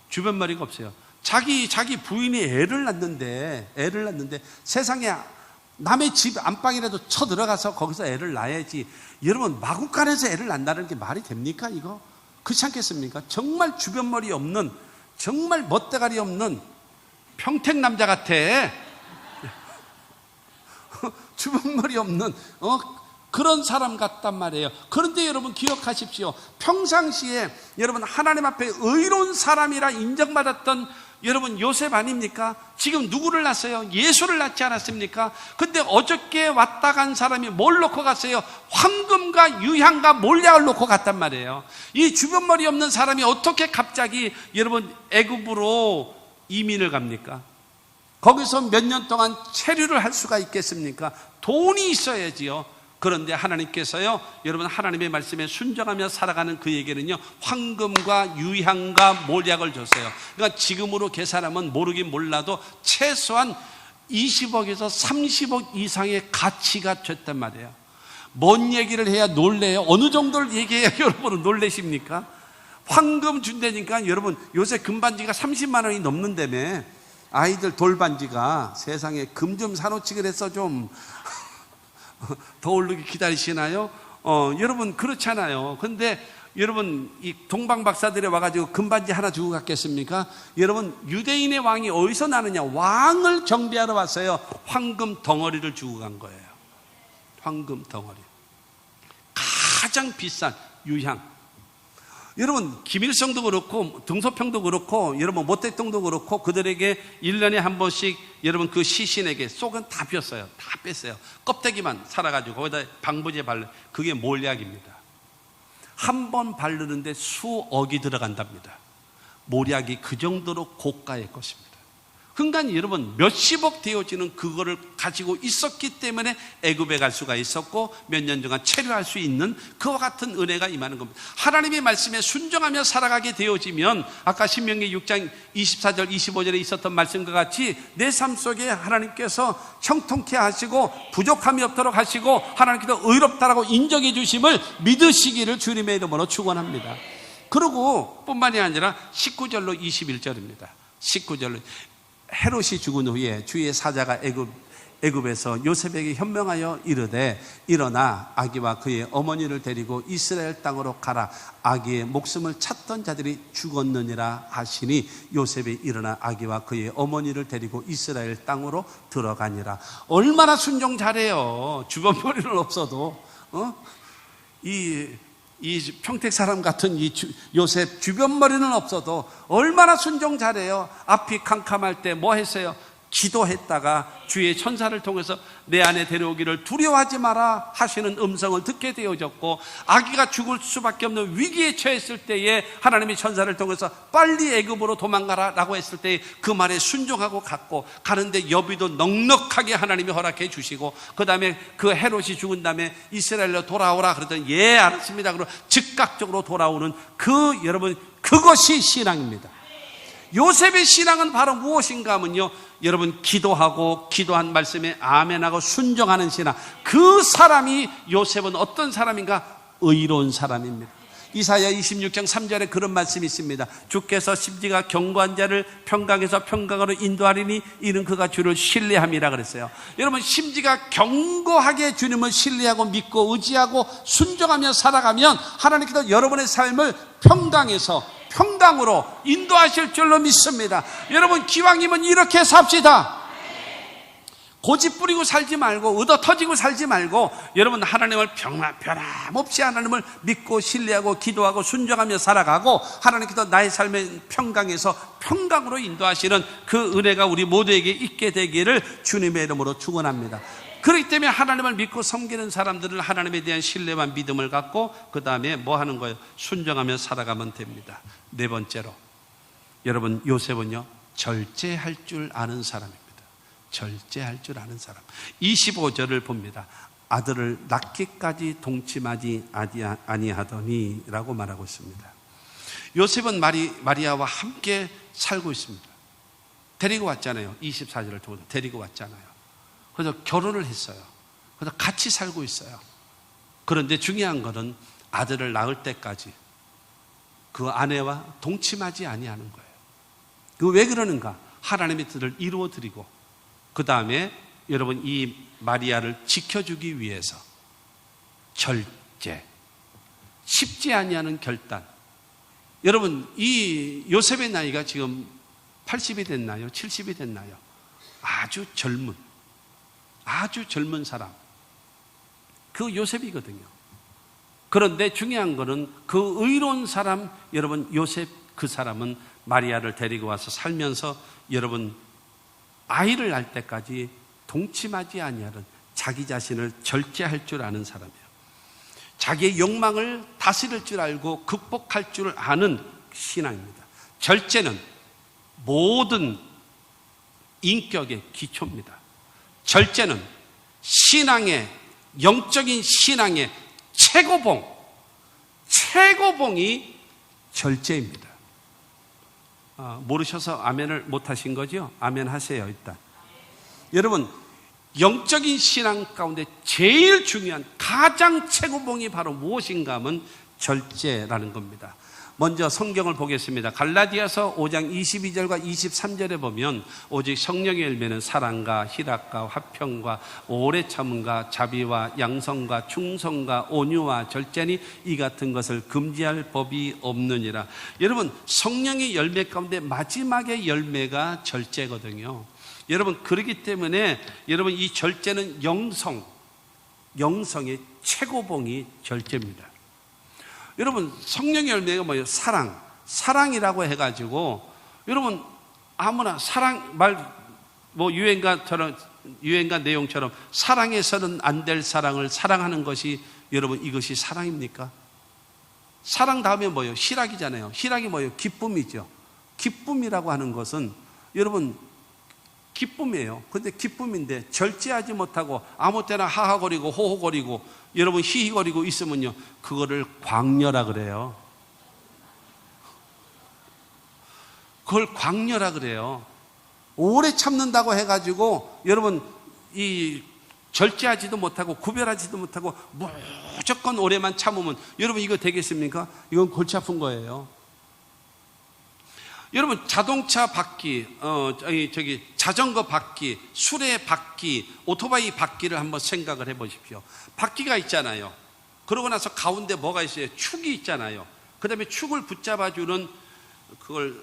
주변머리가 없어요. 자기 부인이 애를 낳는데 세상에 남의 집 안방이라도 쳐들어가서 거기서 애를 낳아야지. 여러분 마구간에서 애를 낳는다는 게 말이 됩니까 이거? 그렇지 않겠습니까? 정말 주변머리 없는, 정말 멋대가리 없는 평택 남자 같아. 주변머리 없는 그런 사람 같단 말이에요. 그런데 여러분 기억하십시오. 평상시에 여러분 하나님 앞에 의로운 사람이라 인정받았던 여러분 요셉 아닙니까? 지금 누구를 낳았어요? 예수를 낳지 않았습니까? 근데 어저께 왔다 간 사람이 뭘 놓고 갔어요? 황금과 유향과 몰약을 놓고 갔단 말이에요. 이 주변머리 없는 사람이 어떻게 갑자기 여러분 애굽으로 이민을 갑니까? 거기서 몇 년 동안 체류를 할 수가 있겠습니까? 돈이 있어야지요. 그런데 하나님께서요, 여러분 하나님의 말씀에 순종하며 살아가는 그에게는요 황금과 유향과 몰약을 줬어요. 그러니까 지금으로 계산하면 모르긴 몰라도 최소한 20억에서 30억 이상의 가치가 됐단 말이에요. 뭔 얘기를 해야 놀래요? 어느 정도를 얘기해야 여러분은 놀래십니까? 황금 준다니까 여러분 요새 금반지가 30만 원이 넘는다며. 아이들 돌반지가 세상에 금 좀 사놓지 그래서 좀 더 오르기 기다리시나요? 여러분 그렇잖아요. 근데 여러분 이 동방박사들이 와가지고 금반지 하나 주고 갔겠습니까? 여러분 유대인의 왕이 어디서 나느냐? 왕을 경배하러 왔어요. 황금 덩어리를 주고 간 거예요. 황금 덩어리. 가장 비싼 유향. 여러분 김일성도 그렇고 등소평도 그렇고 여러분 모택동도 그렇고 그들에게 1년에 한 번씩 여러분 그 시신에게 속은 다 비었어요. 다 뺐어요. 껍데기만 살아가지고 거기다 방부제 바르. 그게 몰약입니다. 한 번 바르는데 수억이 들어간답니다. 몰약이 그 정도로 고가의 것입니다. 그러니까 여러분 몇십억 되어지는 그거를 가지고 있었기 때문에 애굽에 갈 수가 있었고 몇 년 동안 체류할 수 있는 그와 같은 은혜가 임하는 겁니다. 하나님의 말씀에 순종하며 살아가게 되어지면 아까 신명기 6장 24절 25절에 있었던 말씀과 같이 내 삶 속에 하나님께서 형통케 하시고 부족함이 없도록 하시고 하나님께서 의롭다라고 인정해 주심을 믿으시기를 주님의 이름으로 축원합니다. 그리고 뿐만이 아니라 19절로 21절입니다. 19절로 헤롯이 죽은 후에 주의 사자가 애굽에서 요셉에게 현명하여 이르되 일어나 아기와 그의 어머니를 데리고 이스라엘 땅으로 가라. 아기의 목숨을 찾던 자들이 죽었느니라 하시니 요셉이 일어나 아기와 그의 어머니를 데리고 이스라엘 땅으로 들어가니라. 얼마나 순종 잘해요. 주변머리는 없어도 이 평택 사람 같은 이 요셉 주변머리는 없어도 얼마나 순종 잘해요. 앞이 캄캄할 때 뭐 했어요? 기도했다가 주의 천사를 통해서 내 안에 데려오기를 두려워하지 마라 하시는 음성을 듣게 되어졌고 아기가 죽을 수밖에 없는 위기에 처했을 때에 하나님의 천사를 통해서 빨리 애굽으로 도망가라 라고 했을 때 그 말에 순종하고 갔고 가는데 여비도 넉넉하게 하나님이 허락해 주시고 그 다음에 그 헤롯이 죽은 다음에 이스라엘로 돌아오라 그러더니 예 알았습니다. 그리고 즉각적으로 돌아오는 그 여러분 그것이 신앙입니다. 요셉의 신앙은 바로 무엇인가 하면요 여러분 기도하고 기도한 말씀에 아멘하고 순종하는 신앙. 그 사람이 요셉은 어떤 사람인가? 의로운 사람입니다. 이사야 26장 3절에 그런 말씀이 있습니다. 주께서 심지가 견고한 자를 평강에서 평강으로 인도하리니 이는 그가 주를 신뢰함이라 그랬어요. 여러분, 심지가 견고하게 주님을 신뢰하고 믿고 의지하고 순종하며 살아가면 하나님께서 여러분의 삶을 평강에서 평강으로 인도하실 줄로 믿습니다. 여러분, 기왕이면 이렇게 삽시다. 고집 부리고 살지 말고 얻어 터지고 살지 말고 여러분, 하나님을 변함없이 하나님을 믿고 신뢰하고 기도하고 순종하며 살아가고 하나님께서 나의 삶의 평강에서 평강으로 인도하시는 그 은혜가 우리 모두에게 있게 되기를 주님의 이름으로 축원합니다. 그렇기 때문에 하나님을 믿고 섬기는 사람들은 하나님에 대한 신뢰와 믿음을 갖고 그 다음에 뭐 하는 거예요? 순종하며 살아가면 됩니다. 네 번째로, 여러분, 요셉은요 절제할 줄 아는 사람입니다. 절제할 줄 아는 사람. 25절을 봅니다. 아들을 낳기까지 동침하지 아니하더니 라고 말하고 있습니다. 요셉은 마리아와 함께 살고 있습니다. 데리고 왔잖아요. 24절을 통해서 데리고 왔잖아요. 그래서 결혼을 했어요. 그래서 같이 살고 있어요. 그런데 중요한 것은 아들을 낳을 때까지 그 아내와 동침하지 아니하는 거예요. 그 왜 그러는가? 하나님의 뜻을 이루어드리고 그 다음에 여러분, 이 마리아를 지켜주기 위해서 절제, 쉽지 아니하는 결단. 여러분, 이 요셉의 나이가 지금 80이 됐나요? 70이 됐나요? 아주 젊은 사람, 그 요셉이거든요. 그런데 중요한 거는 그 의로운 사람, 여러분, 요셉, 그 사람은 마리아를 데리고 와서 살면서 여러분, 아이를 낳을 때까지 동침하지 아니하는, 자기 자신을 절제할 줄 아는 사람이에요. 자기의 욕망을 다스릴 줄 알고 극복할 줄 아는 신앙입니다. 절제는 모든 인격의 기초입니다. 절제는 신앙의, 영적인 신앙의 최고봉이 절제입니다. 모르셔서 아멘을 못하신 거죠? 아멘 하세요. 일단 여러분, 영적인 신앙 가운데 제일 중요한 가장 최고봉이 바로 무엇인가 하면 절제라는 겁니다. 먼저 성경을 보겠습니다. 갈라디아서 5장 22절과 23절에 보면 오직 성령의 열매는 사랑과 희락과 화평과 오래 참음과 자비와 양성과 충성과 온유와 절제니 이 같은 것을 금지할 법이 없느니라. 여러분, 성령의 열매 가운데 마지막의 열매가 절제거든요. 여러분, 그렇기 때문에 여러분, 이 절제는 영성의 최고봉이 절제입니다. 여러분, 성령의 열매가 뭐예요? 사랑이라고 해가지고 여러분, 아무나 사랑 유행가 내용처럼 사랑해서는 안 될 사랑을 사랑하는 것이, 여러분, 이것이 사랑입니까? 사랑 다음에 뭐예요? 희락이잖아요. 희락이 뭐예요? 기쁨이죠. 기쁨이라고 하는 것은 여러분 기쁨이에요. 근데 기쁨인데 절제하지 못하고 아무 때나 하하거리고 호호거리고 여러분 히히거리고 있으면요, 그거를 광녀라 그래요. 그걸 광녀라 그래요. 오래 참는다고 해가지고 여러분, 이 절제하지도 못하고 구별하지도 못하고 무조건 오래만 참으면 여러분, 이거 되겠습니까? 이건 골치 아픈 거예요. 여러분, 자동차 바퀴, 자전거 바퀴, 수레 바퀴, 오토바이 바퀴를 한번 생각을 해 보십시오. 바퀴가 있잖아요. 그러고 나서 가운데 뭐가 있어요? 축이 있잖아요. 그 다음에 축을 붙잡아주는 그걸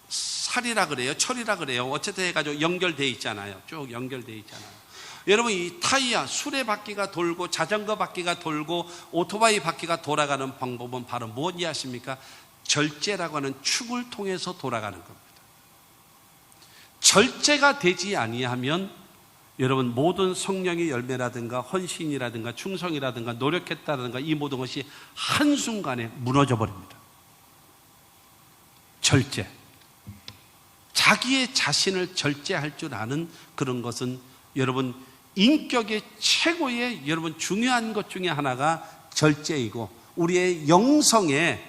살이라 그래요? 철이라 그래요? 어쨌든 해가지고 연결되어 있잖아요. 쭉 연결되어 있잖아요. 여러분, 이 타이어, 수레 바퀴가 돌고 자전거 바퀴가 돌고 오토바이 바퀴가 돌아가는 방법은 바로 무엇이 아십니까? 절제라고 하는 축을 통해서 돌아가는 겁니다. 절제가 되지 아니하면 여러분, 모든 성령의 열매라든가 헌신이라든가 충성이라든가 노력했다든가 이 모든 것이 한순간에 무너져 버립니다. 절제, 자기의 자신을 절제할 줄 아는 그런 것은 여러분, 인격의 최고의 여러분 중요한 것 중에 하나가 절제이고, 우리의 영성의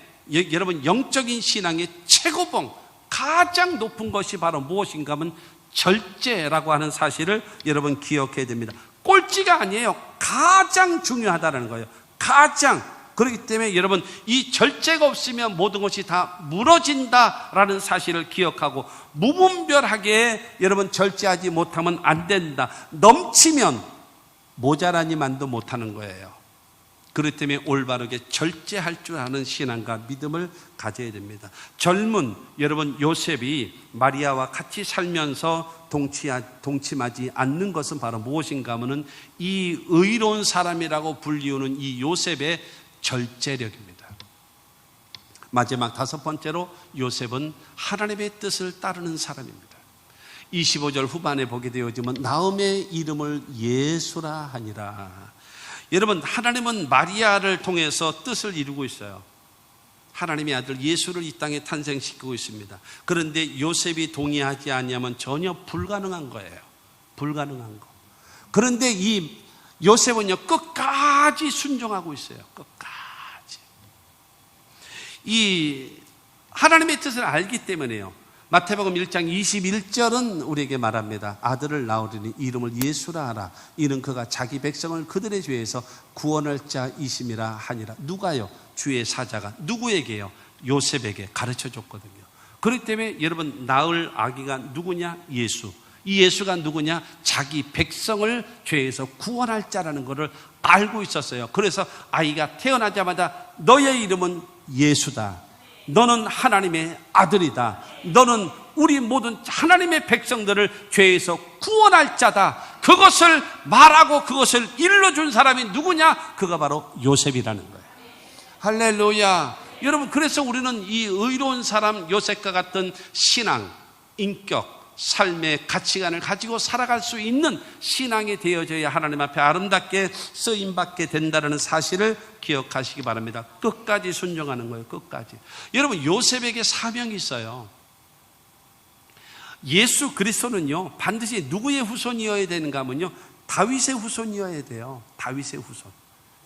여러분 영적인 신앙의 최고봉, 가장 높은 것이 바로 무엇인가 하면 절제라고 하는 사실을 여러분 기억해야 됩니다. 꼴찌가 아니에요. 가장 중요하다는 거예요. 가장. 그렇기 때문에 여러분, 이 절제가 없으면 모든 것이 다 무너진다라는 사실을 기억하고, 무분별하게 여러분 절제하지 못하면 안 된다. 넘치면 모자라니만도 못하는 거예요. 그렇기 때문에 올바르게 절제할 줄 아는 신앙과 믿음을 가져야 됩니다. 젊은 여러분 요셉이 마리아와 같이 살면서 동침하지 않는 것은 바로 무엇인가 하면은 이 의로운 사람이라고 불리우는 이 요셉의 절제력입니다. 마지막 5번째로 요셉은 하나님의 뜻을 따르는 사람입니다. 25절 후반에 보게 되어지면 나음의 이름을 예수라 하니라. 여러분, 하나님은 마리아를 통해서 뜻을 이루고 있어요. 하나님의 아들 예수를 이 땅에 탄생시키고 있습니다. 그런데 요셉이 동의하지 않으면 전혀 불가능한 거예요. 불가능한 거. 그런데 이 요셉은요, 끝까지 순종하고 있어요. 끝까지. 이 하나님의 뜻을 알기 때문에요. 마태복음 1장 21절은 우리에게 말합니다. 아들을 낳으리니 이름을 예수라 하라. 이는 그가 자기 백성을 그들의 죄에서 구원할 자이심이라 하니라. 누가요? 주의 사자가 누구에게요? 요셉에게 가르쳐 줬거든요. 그렇기 때문에 여러분, 낳을 아기가 누구냐? 예수. 이 예수가 누구냐? 자기 백성을 죄에서 구원할 자라는 것을 알고 있었어요. 그래서 아이가 태어나자마자 너의 이름은 예수다. 너는 하나님의 아들이다. 너는 우리 모든 하나님의 백성들을 죄에서 구원할 자다. 그것을 말하고 그것을 일러준 사람이 누구냐? 그가 바로 요셉이라는 거예요. 할렐루야. 여러분, 그래서 우리는 이 의로운 사람 요셉과 같은 신앙, 인격, 삶의 가치관을 가지고 살아갈 수 있는 신앙이 되어져야 하나님 앞에 아름답게 쓰임받게 된다는 사실을 기억하시기 바랍니다. 끝까지 순종하는 거예요. 끝까지. 여러분, 요셉에게 사명이 있어요. 예수 그리스도는요, 반드시 누구의 후손이어야 되는가 하면요, 다윗의 후손이어야 돼요. 다윗의 후손.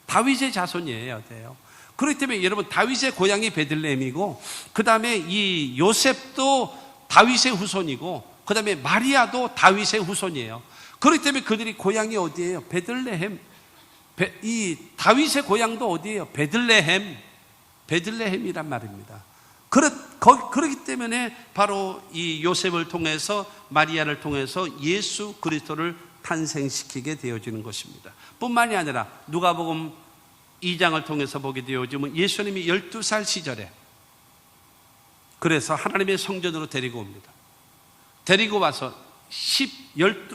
다윗의 자손이어야 돼요. 그렇기 때문에 여러분, 다윗의 고향이 베들레헴이고, 그 다음에 이 요셉도 다윗의 후손이고, 그 다음에 마리아도 다윗의 후손이에요. 그렇기 때문에 그들이 고향이 어디예요? 베들레헴. 이 다윗의 고향도 어디예요? 베들레헴. 베들레헴이란 말입니다. 그렇기 때문에 바로 이 요셉을 통해서, 마리아를 통해서 예수 그리스도를 탄생시키게 되어지는 것입니다. 뿐만이 아니라 누가복음 2장을 통해서 보게 되어지면 예수님이 12살 시절에, 그래서 하나님의 성전으로 데리고 옵니다. 데리고 와서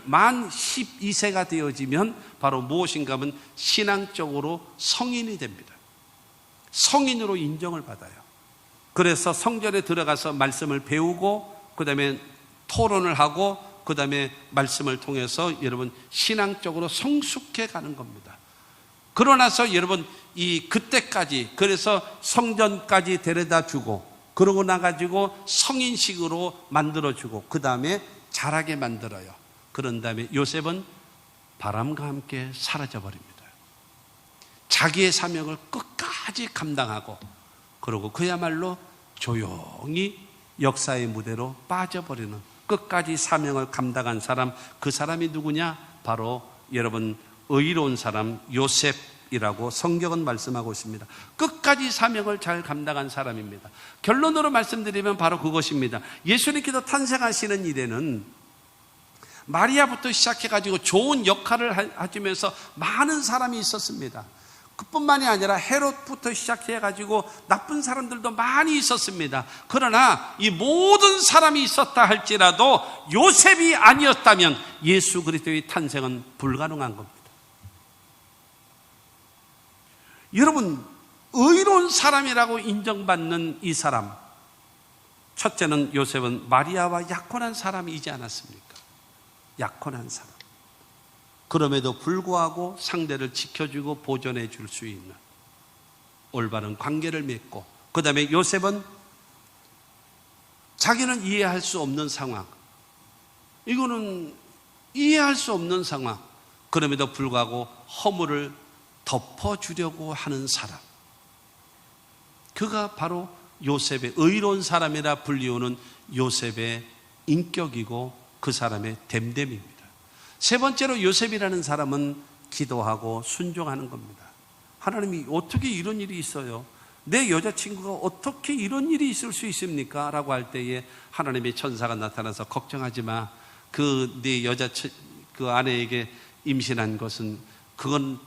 만 12세가 되어지면 바로 무엇인가 하면 신앙적으로 성인이 됩니다. 성인으로 인정을 받아요. 그래서 성전에 들어가서 말씀을 배우고, 그 다음에 토론을 하고, 그 다음에 말씀을 통해서 여러분 신앙적으로 성숙해 가는 겁니다. 그러나서 여러분 그때까지, 그래서 성전까지 데려다 주고, 그러고 나가지고 성인식으로 만들어주고, 그 다음에 자라게 만들어요. 그런 다음에 요셉은 바람과 함께 사라져버립니다. 자기의 사명을 끝까지 감당하고, 그리고 그야말로 조용히 역사의 무대로 빠져버리는, 끝까지 사명을 감당한 사람, 그 사람이 누구냐? 바로 여러분 의로운 사람 요셉이라고 성경은 말씀하고 있습니다. 끝까지 사명을 잘 감당한 사람입니다. 결론으로 말씀드리면 바로 그것입니다. 예수님께서 탄생하시는 일에는 마리아부터 시작해가지고 좋은 역할을 해주면서 많은 사람이 있었습니다. 그뿐만이 아니라 헤롯부터 시작해가지고 나쁜 사람들도 많이 있었습니다. 그러나 이 모든 사람이 있었다 할지라도 요셉이 아니었다면 예수 그리스도의 탄생은 불가능한 겁니다. 여러분, 의로운 사람이라고 인정받는 이 사람, 첫째는 요셉은 마리아와 약혼한 사람이지 않았습니까? 약혼한 사람. 그럼에도 불구하고 상대를 지켜주고 보존해 줄 수 있는 올바른 관계를 맺고, 그 다음에 요셉은 자기는 이해할 수 없는 상황, 이거는 이해할 수 없는 상황, 그럼에도 불구하고 허물을 덮어주려고 하는 사람, 그가 바로 요셉의 의로운 사람이라 불리우는 요셉의 인격이고 그 사람의 됨됨입니다. 세 번째로 요셉이라는 사람은 기도하고 순종하는 겁니다. 하나님이 어떻게 이런 일이 있어요? 내 여자친구가 어떻게 이런 일이 있을 수 있습니까? 라고 할 때에 하나님의 천사가 나타나서 걱정하지 마. 네 그 아내에게 임신한 것은 그건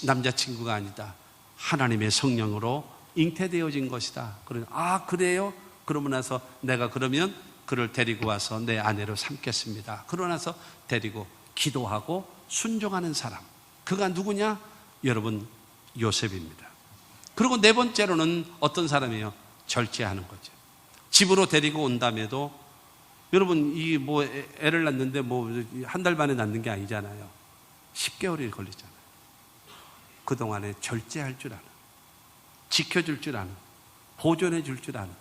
남자친구가 아니다. 하나님의 성령으로 잉태되어진 것이다. 그래요? 그러고 나서 내가 그러면 그를 데리고 와서 내 아내로 삼겠습니다. 그러고 나서 데리고 기도하고 순종하는 사람. 그가 누구냐? 여러분, 요셉입니다. 그리고 네 번째로는 어떤 사람이에요? 절제하는 거죠. 집으로 데리고 온다며도 여러분, 애를 낳는데 한 달 만에 낳는 게 아니잖아요. 10개월이 걸리잖아요. 그동안에 절제할 줄 아는, 지켜줄 줄 아는, 보존해 줄 줄 아는,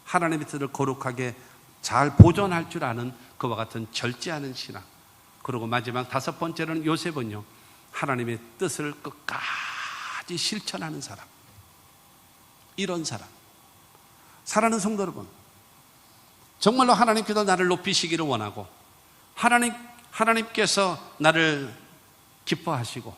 하나님의 뜻을 거룩하게 잘 보존할 줄 아는 그와 같은 절제하는 신앙. 그리고 마지막 다섯 번째로는 요셉은요, 하나님의 뜻을 끝까지 실천하는 사람. 이런 사람. 사랑하는 성도 여러분, 정말로 하나님께서 나를 높이시기를 원하고 하나님께서 나를 기뻐하시고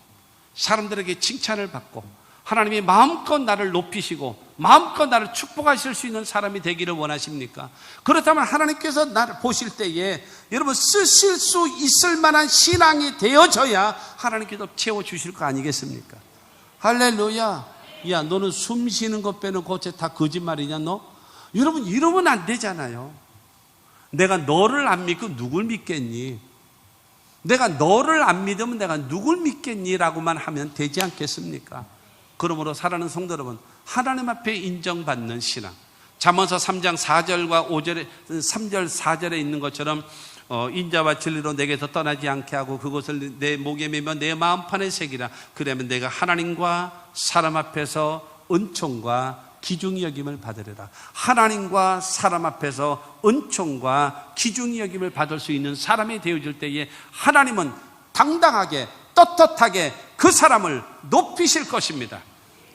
사람들에게 칭찬을 받고 하나님이 마음껏 나를 높이시고 마음껏 나를 축복하실 수 있는 사람이 되기를 원하십니까? 그렇다면 하나님께서 나를 보실 때에 여러분 쓰실 수 있을 만한 신앙이 되어져야 하나님께서 채워주실 거 아니겠습니까? 할렐루야. 야, 너는 숨 쉬는 것 빼놓고 어째 다 거짓말이냐 너? 여러분, 이러면 안 되잖아요. 내가 너를 안 믿고 누굴 믿겠니? 내가 너를 안 믿으면 내가 누굴 믿겠니? 라고만 하면 되지 않겠습니까? 그러므로 사랑하는 성도 여러분, 하나님 앞에 인정받는 신앙. 잠언서 3장 4절과 5절에 3절 4절에 있는 것처럼 인자와 진리로 내게서 떠나지 않게 하고 그것을 내 목에 매며 내 마음판에 새기라. 그러면 내가 하나님과 사람 앞에서 은총과 기중히 여김을 받으리라. 하나님과 사람 앞에서 은총과 기중히 여김을 받을 수 있는 사람이 되어질 때에 하나님은 당당하게 떳떳하게 그 사람을 높이실 것입니다.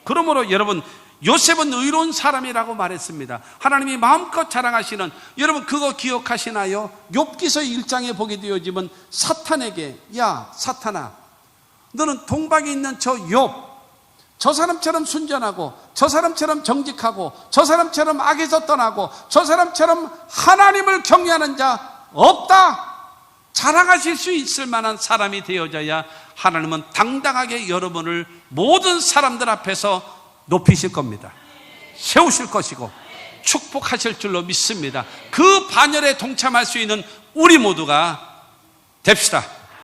그러므로 여러분, 요셉은 의로운 사람이라고 말했습니다. 하나님이 마음껏 자랑하시는, 여러분 그거 기억하시나요? 욥기서 1장에 보게 되어지면 사탄에게, 야 사탄아, 너는 동방에 있는 저 욥, 저 사람처럼 순전하고 저 사람처럼 정직하고 저 사람처럼 악에서 떠나고 저 사람처럼 하나님을 경외하는 자 없다. 자랑하실 수 있을 만한 사람이 되어져야 하나님은 당당하게 여러분을 모든 사람들 앞에서 높이실 겁니다. 세우실 것이고 축복하실 줄로 믿습니다. 그 반열에 동참할 수 있는 우리 모두가 됩시다.